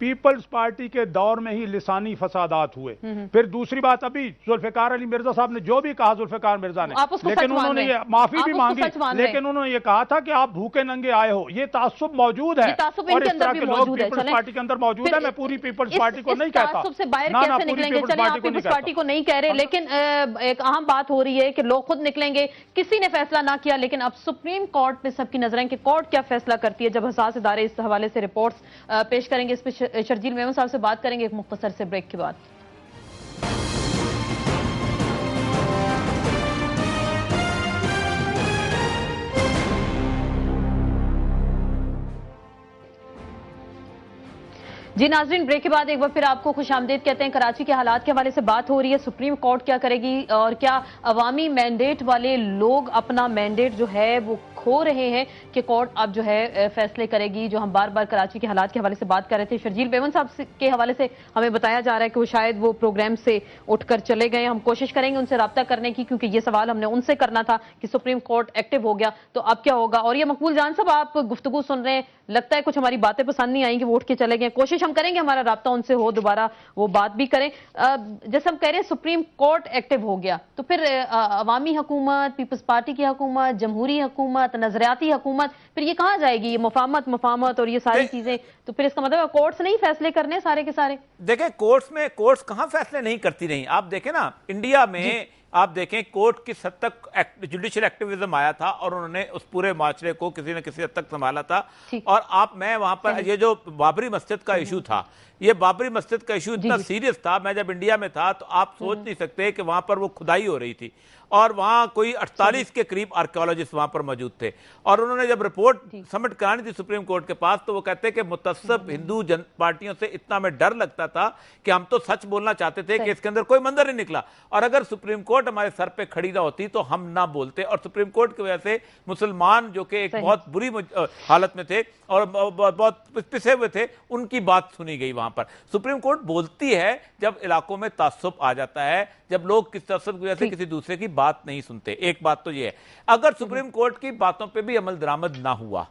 پیپلز پارٹی کے دور میں ہی لسانی فسادات ہوئے، پھر دوسری بات ابھی ذوالفقار علی مرزا صاحب نے جو بھی کہا، ذوالفقار مرزا نے، لیکن انہوں نے یہ معافی بھی مانگی، لیکن انہوں نے یہ کہا تھا کہ آپ بھوکے ننگے آئے ہو۔ یہ تعصب موجود ہے اور اس طرح کے لوگ پیپلز پارٹی کے اندر موجود ہے۔ میں پوری پیپلز پارٹی کو نہیں کہتا، تعصب سے باہر کیسے نکلیں گے؟ چلیں آپ پیپلز پارٹی کو نہیں کہہ رہے، لیکن ایک اہم بات ہو رہی ہے کہ لوگ خود نکلیں گے، کسی نے فیصلہ نہ کیا، لیکن اب سپریم کورٹ پہ سب کی نظریں کہ کورٹ کیا فیصلہ کرتی ہے، جب حساس ادارے اس حوالے سے رپورٹس پیش کریں گے۔ اس پہ شرجیل میمن صاحب سے بات کریں گے ایک مختصر سے بریک کے بعد۔ جی ناظرین، بریک کے بعد ایک بار پھر آپ کو خوش آمدید کہتے ہیں۔ کراچی کے حالات کے حوالے سے بات ہو رہی ہے، سپریم کورٹ کیا کرے گی، اور کیا عوامی مینڈیٹ والے لوگ اپنا مینڈیٹ جو ہے وہ کھو رہے ہیں کہ کورٹ اب جو ہے فیصلے کرے گی، جو ہم بار بار کراچی کے حالات کے حوالے سے بات کر رہے تھے۔ شرجیل میمن صاحب کے حوالے سے ہمیں بتایا جا رہا ہے کہ وہ شاید وہ پروگرام سے اٹھ کر چلے گئے، ہم کوشش کریں گے ان سے رابطہ کرنے کی، کیونکہ یہ سوال ہم نے ان سے کرنا تھا کہ سپریم کورٹ ایکٹیو ہو گیا تو اب کیا ہوگا۔ اور یہ مقبول جان صاحب، آپ گفتگو سن رہے ہیں، لگتا ہے کچھ ہماری باتیں پسند نہیں آئیں گی، وہ اٹھ کے چلے گئے، کوشش ہم کریں گے ہمارا رابطہ ان سے ہو، دوبارہ وہ بات بھی کریں۔ جیسے ہم کہہ رہے ہیں سپریم کورٹ ایکٹیو ہو گیا تو پھر عوامی حکومت، پیپلز پارٹی کی حکومت، جمہوری حکومت، نظریاتی حکومت، پھر یہ کہاں جائے گی؟ یہ مفاہمت اور یہ ساری چیزیں، تو پھر اس کا مطلب کورٹس نہیں فیصلے کرنے سارے کے سارے؟ دیکھیں کورٹس کہاں فیصلے نہیں کرتی رہی۔ آپ دیکھیں نا، انڈیا میں آپ دیکھیں کورٹ کس حد تک جوڈیشل ایکٹیویزم آیا تھا، اور انہوں نے اس پورے معاشرے کو کسی نہ کسی حد تک سنبھالا تھا۔ اور میں وہاں پر یہ جو بابری مسجد کا ایشو تھا، یہ بابری مسجد کا ایشو اتنا سیریس تھا، میں جب انڈیا میں تھا تو آپ سوچ نہیں سکتے کہ وہاں پر وہ کھدائی ہو رہی تھی، اور وہاں کوئی 48 کے قریب آرکیولوجسٹ وہاں پر موجود تھے، اور انہوں نے جب رپورٹ سبمٹ کرانی تھی سپریم کورٹ کے پاس تو وہ کہتے کہ متعصب ہندو پارٹیوں سے اتنا ہمیں ڈر لگتا تھا کہ ہم تو سچ بولنا چاہتے تھے کہ اس کے اندر کوئی منظر نہیں نکلا، اور اگر سپریم کورٹ कोर्ट हमारे सर पे खड़ी ना होती तो हम ना बोलते, और सुप्रीम कोर्ट की वजह से मुसलमान जो कि एक बहुत बुरी हालत में थे और बहुत पिसे हुए थे, उनकी बात सुनी गई वहां पर। सुप्रीम कोर्ट बोलती है जब इलाकों में तासुब आ जाता है, जब लोग किस तासुब की वजह से किसी दूसरे की बात नहीं सुनते। एक बात तो ये है, अगर सुप्रीम कोर्ट की बातों पे भी अमल दरामद ना हुआ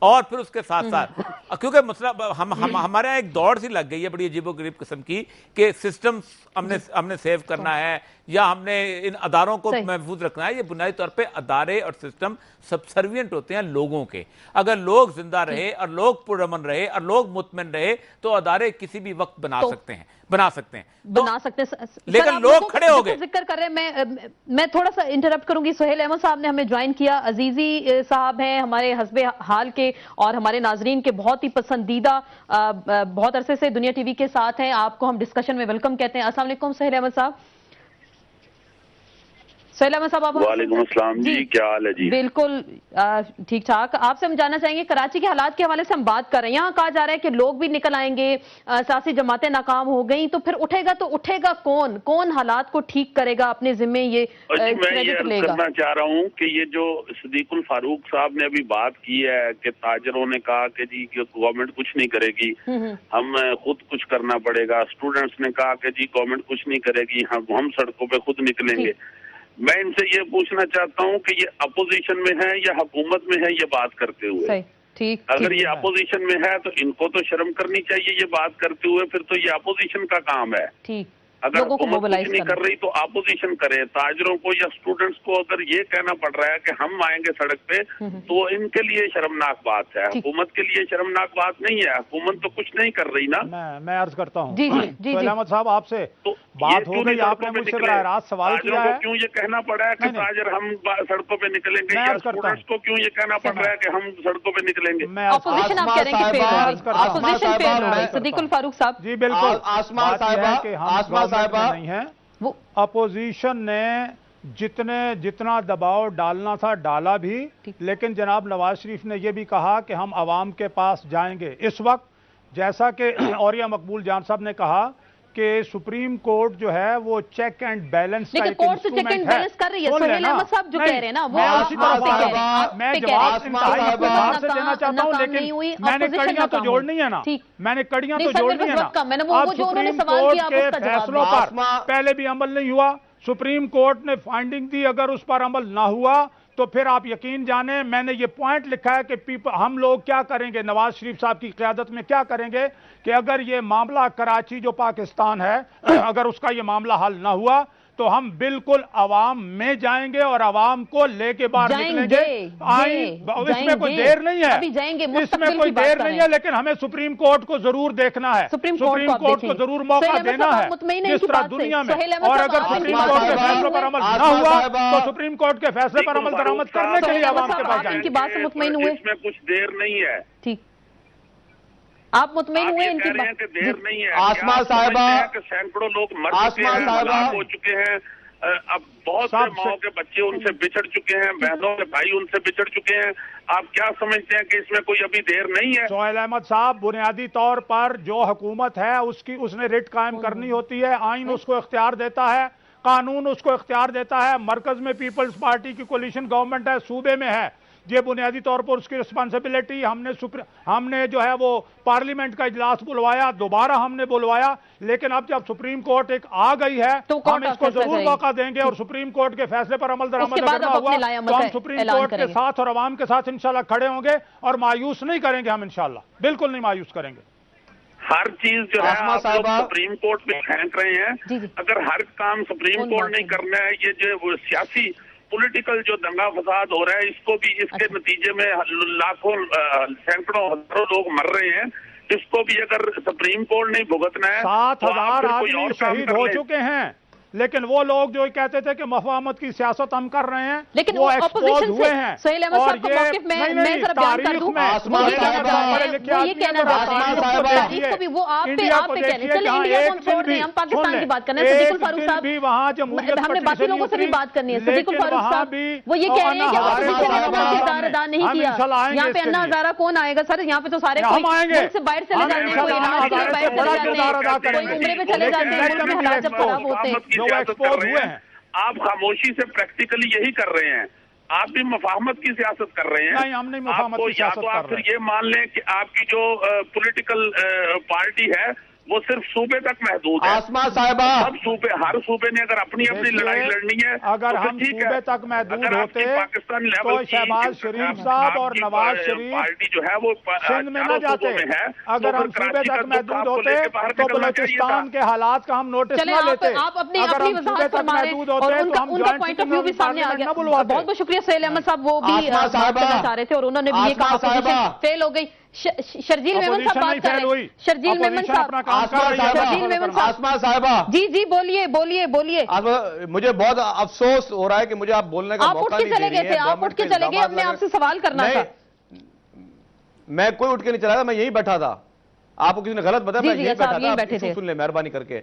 और फिर उसके साथ साथ, क्योंकि मसला हमारे यहाँ एक दौड़ सी लग गई है बड़ी अजीबोगरीब किस्म की कि सिस्टम हमने सेव करना है या हमने इन अदारों को महफूज रखना है। ये बुनियादी तौर पे अदारे और सिस्टम सबसर्विएंट होते हैं लोगों के। अगर लोग जिंदा रहे और लोग पुरअमन रहे और लोग मुतमिन रहे तो अदारे किसी भी वक्त बना सकते हैं लेकिन लोग खड़े हो गए। जिक्र कर रहे हैं, मैं थोड़ा सा इंटरप्ट करूंगी। सुहेल अहमद साहब ने हमें ज्वाइन किया। अजीजी साहब हैं हमारे हस्बे हाल के और हमारे नाजरीन के बहुत ही पसंदीदा, बहुत अरसे से दुनिया टीवी के साथ हैं। आपको हम डिस्कशन में वेलकम कहते हैं। अस्सलाम वालेकुम सुहेल अहमद साहब। सुहेल अहमद साहब, वालेकुम अस्सलाम जी, क्या हाल है जी? बिल्कुल ठीक ठाक। आपसे हम जानना चाहेंगे, कराची के हालात के हवाले से हम बात कर रहे हैं। यहाँ कहा जा रहा है कि लोग भी निकल आएंगे, सियासी जमातें नाकाम हो गई तो फिर उठेगा कौन? कौन हालात को ठीक करेगा, अपने जिम्मे ये क्रेडिट लेगा? करना चाह रहा हूँ कि ये जो सदीकुल फारूक साहब ने अभी बात की है कि ताजरों ने कहा कि जी गवर्नमेंट कुछ नहीं करेगी, हम खुद कुछ करना पड़ेगा। स्टूडेंट्स ने कहा कि जी गवर्नमेंट कुछ नहीं करेगी, हम सड़कों पे खुद निकलेंगे। मैं इनसे ये पूछना चाहता हूँ कि ये अपोजिशन में है या हुकूमत में है ये बात करते हुए? ठीक, अगर ये अपोजिशन में है तो इनको तो शर्म करनी चाहिए ये बात करते हुए, फिर तो ये अपोजिशन का काम है। ठीक, अगर हुकूमत कुछ नहीं कर रही तो अपोजिशन करे। ताजरों को या स्टूडेंट्स को अगर ये कहना पड़ रहा है कि हम आएंगे सड़क पे तो इनके लिए शर्मनाक बात है, हुकूमत के लिए शर्मनाक बात नहीं है। हुकूमत तो कुछ नहीं कर रही ना। मैं अर्ज करता हूँ सुहेल अहमद साहब, आपसे तो बात हो गई, आपने मुझसे बराह रास्त सवाल किया है। क्यों ये कहना पड़ा है कि ताजर हम सड़कों पे निकलेंगे, या स्टूडेंट्स को क्यों ये कहना पड़ रहा है कि हम सड़कों पे निकलेंगे? अपोजिशन आप कह रहे हैं कि अपोजिशन फेल हो गई। सदीकुल फारूक साहब जी बिल्कुल, आसमा साहिबा नहीं है, वो अपोजिशन ने जितना दबाव डालना था डाला भी, लेकिन जनाब नवाज शरीफ ने यह भी कहा कि हम अवाम के पास जाएंगे। इस वक्त जैसा कि औरिया मकबूल जान साहब ने कहा कि सुप्रीम कोर्ट जो है वो चेक एंड बैलेंस का एक इंस्ट्रूमेंट है। बैलेंस कर रही है सुहेल अहमद साहब जो कह रहे हैं ना, वो मैं जवाब इंतहाई से देना चाहता हूँ, लेकिन मैंने कड़ियां तो जोड़नी है ना, मैंने कड़ियां तो जोड़नी है ना। अब सुप्रीम कोर्ट के फैसलों पर पहले भी अमल नहीं हुआ, सुप्रीम कोर्ट ने फाइंडिंग दी, अगर उस पर अमल ना हुआ तो फिर आप यकीन जाने, मैंने ये पॉइंट लिखा है कि हम लोग क्या करेंगे, नवाज शरीफ साहब की क़यादत में क्या करेंगे कि अगर ये मामला कराची जो पाकिस्तान है अगर उसका ये मामला हल ना हुआ तो हम बिल्कुल अवाम में जाएंगे और अवाम को लेके बाहर निकलेंगे। इसमें कोई देर नहीं है, इसमें कोई देर नहीं है, लेकिन हमें सुप्रीम कोर्ट को जरूर देखना है, सुप्रीम कोर्ट को जरूर मौका देना है जिस तरह दुनिया में। और अगर सुप्रीम कोर्ट के फैसले पर अमल ना हुआ तो सुप्रीम कोर्ट के फैसले पर अमल दरामद करने के लिए अवाम के पास जाएंगे। बात से मुतमईन हुए? इसमें कुछ देर नहीं है। ठीक, आप मुतमईन हुए इनकी बात? देर नहीं है। आसमा साहिबा, सैकड़ों लोग मर चुके हैं, हलाक हो चुके हैं, अब बहुत से माओ के बच्चे उनसे बिछड़ चुके हैं, बहनों के भाई उनसे बिछड़ चुके हैं। आप क्या समझते हैं कि इसमें कोई अभी देर नहीं है? सुहेल अहमद साहब, बुनियादी तौर पर जो हुकूमत है उसने रिट कायम करनी होती है, आइन उसको इख्तियार देता है, कानून उसको इख्तियार देता है। मरकज में पीपल्स पार्टी की कोलिशन गवर्नमेंट है, सूबे में है, ये बुनियादी तौर पर उसकी रिस्पांसिबिलिटी। हमने जो है वो पार्लियामेंट का इजलास बुलवाया, दोबारा हमने बुलवाया, लेकिन अब जब सुप्रीम कोर्ट एक आ गई है तो हम इसको जरूर मौका देंगे और सुप्रीम कोर्ट के फैसले पर अमल दरामद अगर ना हुआ तो हम सुप्रीम कोर्ट के साथ और अवाम के साथ इंशाल्लाह खड़े होंगे और मायूस नहीं करेंगे। हम इंशाल्लाह बिल्कुल नहीं मायूस करेंगे। हर चीज जो है आप लोग सुप्रीम कोर्ट में फेंक रहे हैं। अगर हर काम सुप्रीम कोर्ट नहीं करना है, ये जो सियासी पॉलिटिकल जो दंगा फसाद हो रहा है इसको भी, इसके नतीजे में लाखों सैकड़ों हजारों लोग मर रहे हैं, इसको भी अगर सुप्रीम कोर्ट नहीं भुगतना है। 7,000 आदमी शहीद हो चुके हैं, लेकिन वो लोग जो कहते थे कि मफाहमत की सियासत हम कर रहे हैं, लेकिन वो एक्सपोज हुए हैं। सुहेल अहमद साहब को मौक़िफ़ मैं जरा बयान कर दूं, वो ये कहना चाहते हैं कि वो आप पे कह रहे हैं। चलिए इंडिया को हम छोड़ रहे हैं, हम पाकिस्तान की बात कर रहे हैं। सदीकुल फारूक साहब, हमने बाकी लोगों से भी बात करनी है। सदीकुल फारूक साहब वो ये कह रहे हैं कि अपोजिशन ने अपना किरदार अदा नहीं किया। यहाँ पे अन्ना हजारा कौन आएगा सर? यहाँ पे तो सारे मुल्क से बाहर चले जाते हैं, कोई इलाज के लिए बाहर चले जाते हैं, कोई उम्रे पे चले जाते हैं, मुल्क में हालात जब खराब होते हैं। जो एक्सपोज हुए हैं آپ خاموشی سے پریکٹیکلی یہی کر رہے ہیں. آپ بھی مفاہمت کی سیاست کر رہے ہیں. نہیں، ہم نہیں مفاہمت کی سیاست کر رہے ہیں. آپ پھر یہ مان لیں کہ آپ کی جو پولیٹیکل پارٹی ہے وہ صرف صوبے تک محدود ہے. آسما صاحبہ، سب صوبے، ہر صوبے نے اگر اپنی لڑائی لڑنی ہے اگر ہم صوبے تک محدود ہوتے تو شہباز شریف صاحب اور نواز شریف پارٹی جو ہے وہ سندھ میں نہ جاتے. اگر ہم صوبے تک محدود ہوتے تو بلوچستان کے حالات کا ہم نوٹس نہ لیتے. آپ اپنی اگر ہم صوبے وضاحت تک فرما رہے ہیں محدود اور ہوتے ان تو ہم کا پوائنٹ آف ویو بھی سامنے آ گیا. بہت بہت شکریہ سہیل احمد صاحب، وہ بھی بات کرنا چاہ رہے تھے اور انہوں نے بھی یہ کہا اپوزیشن فیل ہو گئی. شرجیل میمن صاحب بات کر رہے ہیں. شرجیل میمن صاحب، آسما صاحبہ، جی بولیے بولیے بولیے. مجھے بہت افسوس ہو رہا ہے کہ مجھے آپ بولنے کا موقع نہیں دے رہی ہیں. آپ اٹھ کے چلے گئے تھے، آپ اٹھ کے چلے گئے. اب میں آپ سے سوال کرنا تھا. میں کوئی اٹھ کے نہیں چلا تھا، میں یہیں بیٹھا تھا. آپ کو کسی نے غلط بتایا، میں یہیں بیٹھا تھا. بیٹھے تھے. سن لیں مہربانی کر کے.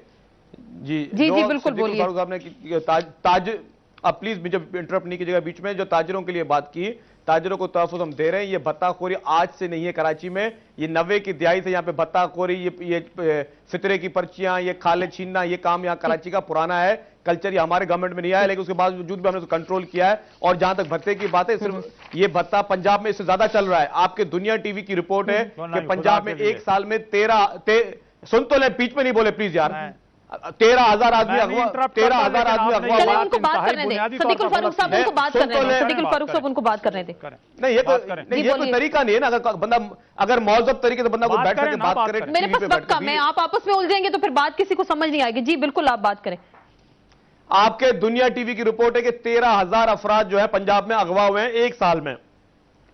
جی بالکل بولیے. فاروق صاحب نے آپ پلیز مجھے انٹرپٹ نہیں کیجیے گا بیچ میں. جو تاجروں کے لیے بات کی، تاجروں کو تحفظ ہم دے رہے ہیں. یہ بھتہ خوری آج سے نہیں ہے کراچی میں، یہ 90 کی دہائی سے یہاں پہ بھتہ خوری، یہ فطرے کی پرچیاں، یہ کھالے چھیننا، یہ کام یہاں کراچی کا پرانا ہے کلچر. یہ ہمارے گورنمنٹ میں نہیں آیا، لیکن اس کے باوجود بھی ہم نے کنٹرول کیا ہے. اور جہاں تک بھتے کی بات ہے، صرف یہ بھتہ پنجاب میں اس سے زیادہ چل رہا ہے. آپ کے دنیا ٹی وی کی رپورٹ ہے کہ پنجاب میں ایک سال میں 13 سن تو لیں، بیچ میں نہیں بولے پلیز یار. 13,000 آدمی اغوا. 13,000 آدمی اغوا. چلیں ان کو بات کرنے دیں. صدیق الفاروق صاحب ان کو بات کرنے دیں. صدیق الفاروق صاحب ان کو بات کرنے دیں. نہیں، یہ کوئی طریقہ نہیں ہے نا. اگر بندہ اگر مہذب طریقے سے بندہ کو بیٹھ کے بات کرے. میرے پاس وقت کم ہے، آپ آپس میں الجھیں گے تو پھر بات کسی کو سمجھ نہیں آئے گی. جی بالکل آپ بات کریں. آپ کے دنیا ٹی وی کی رپورٹ ہے کہ 13,000 افراد جو ہے پنجاب میں اغوا ہوئے ہیں ایک سال میں.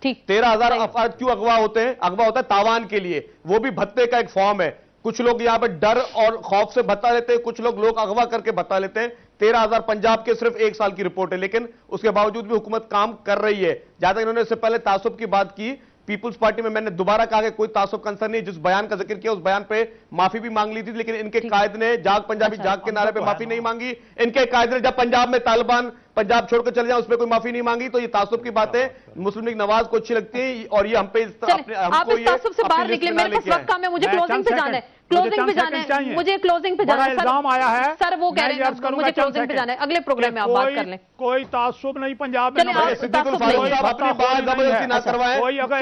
ٹھیک. 13,000 افراد کیوں اغوا ہوتے ہیں؟ اغوا ہوتا ہے تاوان کے لیے، وہ بھی بھتے کا ایک فارم ہے. کچھ لوگ یہاں پہ ڈر اور خوف سے بھتا لیتے ہیں، کچھ لوگ اغوا کر کے بھتا لیتے ہیں. 13,000 پنجاب کے صرف ایک سال کی رپورٹ ہے، لیکن اس کے باوجود بھی حکومت کام کر رہی ہے. جہاں تک انہوں نے اس سے پہلے تعصب کی بات کی، پیپلز پارٹی میں نے دوبارہ کہا کہ کوئی تعصب کنسرن نہیں. جس بیان کا ذکر کیا اس بیان پہ معافی بھی مانگ لی تھی، لیکن ان کے قائد نے جاگ پنجابی جاگ کے نعرے پہ معافی نہیں مانگی. ان کے قائد نے جب پنجاب میں طالبان پنجاب چھوڑ کر چلے جائیں اس پہ کوئی معافی نہیں مانگی. تو یہ تعصب کی باتیں مسلم لیگ نواز کو اچھی لگتی ہیں اور یہ ہم پہ آپ اس تعصب سے باہر نکلیں. میرے پاس وقت کم ہے، مجھے کلوزنگ پہ جانا ہے. کلوزنگ پہ جانا ہے، مجھے کلوزنگ پہ جانا ہے. الزام آیا ہے سر، وہ کہہ رہے ہیں مجھے کلوزنگ پہ جانا ہے. اگلے پروگرام میں آپ بات کر لیں. کوئی تعصب نہیں پنجاب میں. صدیق الفاروق صاحب اپنی بات زبردستی نہ کروائیں. کوئی اگر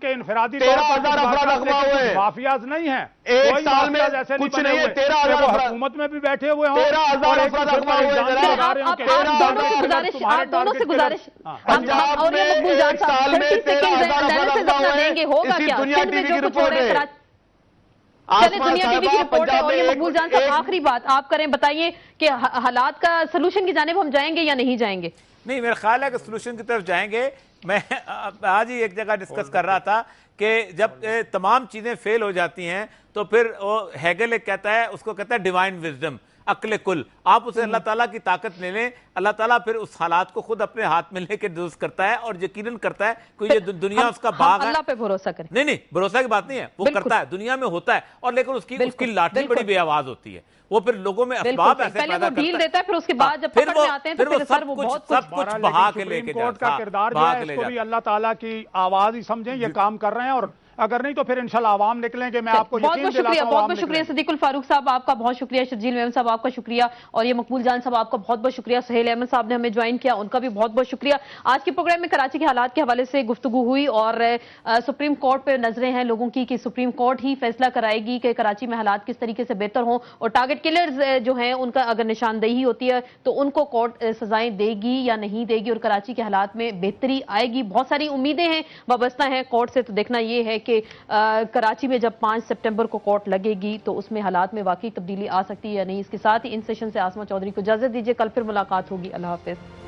کے انفرادی 13,000 افراد اغوا ہوئے، مافیاز نہیں ہیں. ایک سال میں کچھ نہیں ہے. 13,000 افراد حکومت میں بھی بیٹھے ہوئے ہوں. 13,000 افراد اغوا ہوئے. آپ دونوں سے گزارش پنجاب میں ایک سال میں 13,000 افراد اغوا ہوئے. اسی دنیا ٹی وی کی رپورٹ ہے. دنیا ٹی وی کی رپورٹ ہے. اور یہ مقبول جان صاحب آخری بات آپ کریں، بتائیے کہ حالات کا سلوشن کی جانب ہم جائیں گے یا نہیں جائیں گے؟ نہیں، میرا خیال ہے کہ سلوشن کی طرف جائیں گے. میں آج ہی ایک جگہ ڈسکس کر رہا تھا کہ جب تمام چیزیں فیل ہو جاتی ہیں تو پھر وہ ہیگل ایک کہتا ہے، اس کو کہتا ہے ڈیوائن وزڈم، عقل کل. آپ اسے اللہ تعالیٰ کی طاقت لے لیں، اللہ تعالیٰ پھر اس حالات کو خود اپنے ہاتھ میں لے کے درست کرتا ہے اور یقیناً کرتا ہے. کوئی یہ دنیا اس کا باغ ہے. اللہ پہ بھروسہ کریں. نہیں، بھروسہ کی بات نہیں ہے، وہ کرتا ہے، دنیا میں ہوتا ہے. اور لیکن اس کی لاٹھی بڑی بے آواز ہوتی ہے. وہ پھر لوگوں میں اسباب ایسے پیدا کرتا ہے. پہلے وہ ڈیل دیتا ہے، پھر اس کے بعد جب پکڑ میں آتے ہیں تو پھر سر وہ بہت سب کچھ بہا کے لے کے جاتا ہے. کورٹ کا کردار جو ہے اس کو بھی اللہ تعالیٰ کی آواز ہی سمجھیں. یہ کام کر رہے ہیں اور اگر نہیں تو پھر انشاءاللہ عوام نکلیں گے. میں آپ کو بہت بہت شکریہ صدیق الفاروق صاحب، آپ کا بہت شکریہ. شرجیل میمن صاحب آپ کا شکریہ. اور یہ مقبول جان صاحب آپ کا بہت بہت شکریہ. سہیل احمد صاحب نے ہمیں جوائن کیا، ان کا بھی بہت بہت شکریہ. آج کے پروگرام میں کراچی کے حالات کے حوالے سے گفتگو ہوئی اور سپریم کورٹ پہ نظریں ہیں لوگوں کی کہ سپریم کورٹ ہی فیصلہ کرائے گی کہ کراچی میں حالات کس طریقے سے بہتر ہوں. اور ٹارگٹ کلرز جو ہیں ان کا اگر نشاندہی ہوتی ہے تو ان کو کورٹ سزائیں دے گی یا نہیں دے گی اور کراچی کے حالات میں بہتری آئے گی. بہت ساری امیدیں ہیں وابستہ ہیں کورٹ سے. تو دیکھنا یہ ہے کہ کراچی میں جب 5 سپٹمبر کو کورٹ لگے گی تو اس میں حالات میں واقعی تبدیلی آ سکتی ہے یا نہیں. اس کے ساتھ ہی ان سیشن سے آسما چودھری کو اجازت دیجیے. کل پھر ملاقات ہوگی. اللہ حافظ.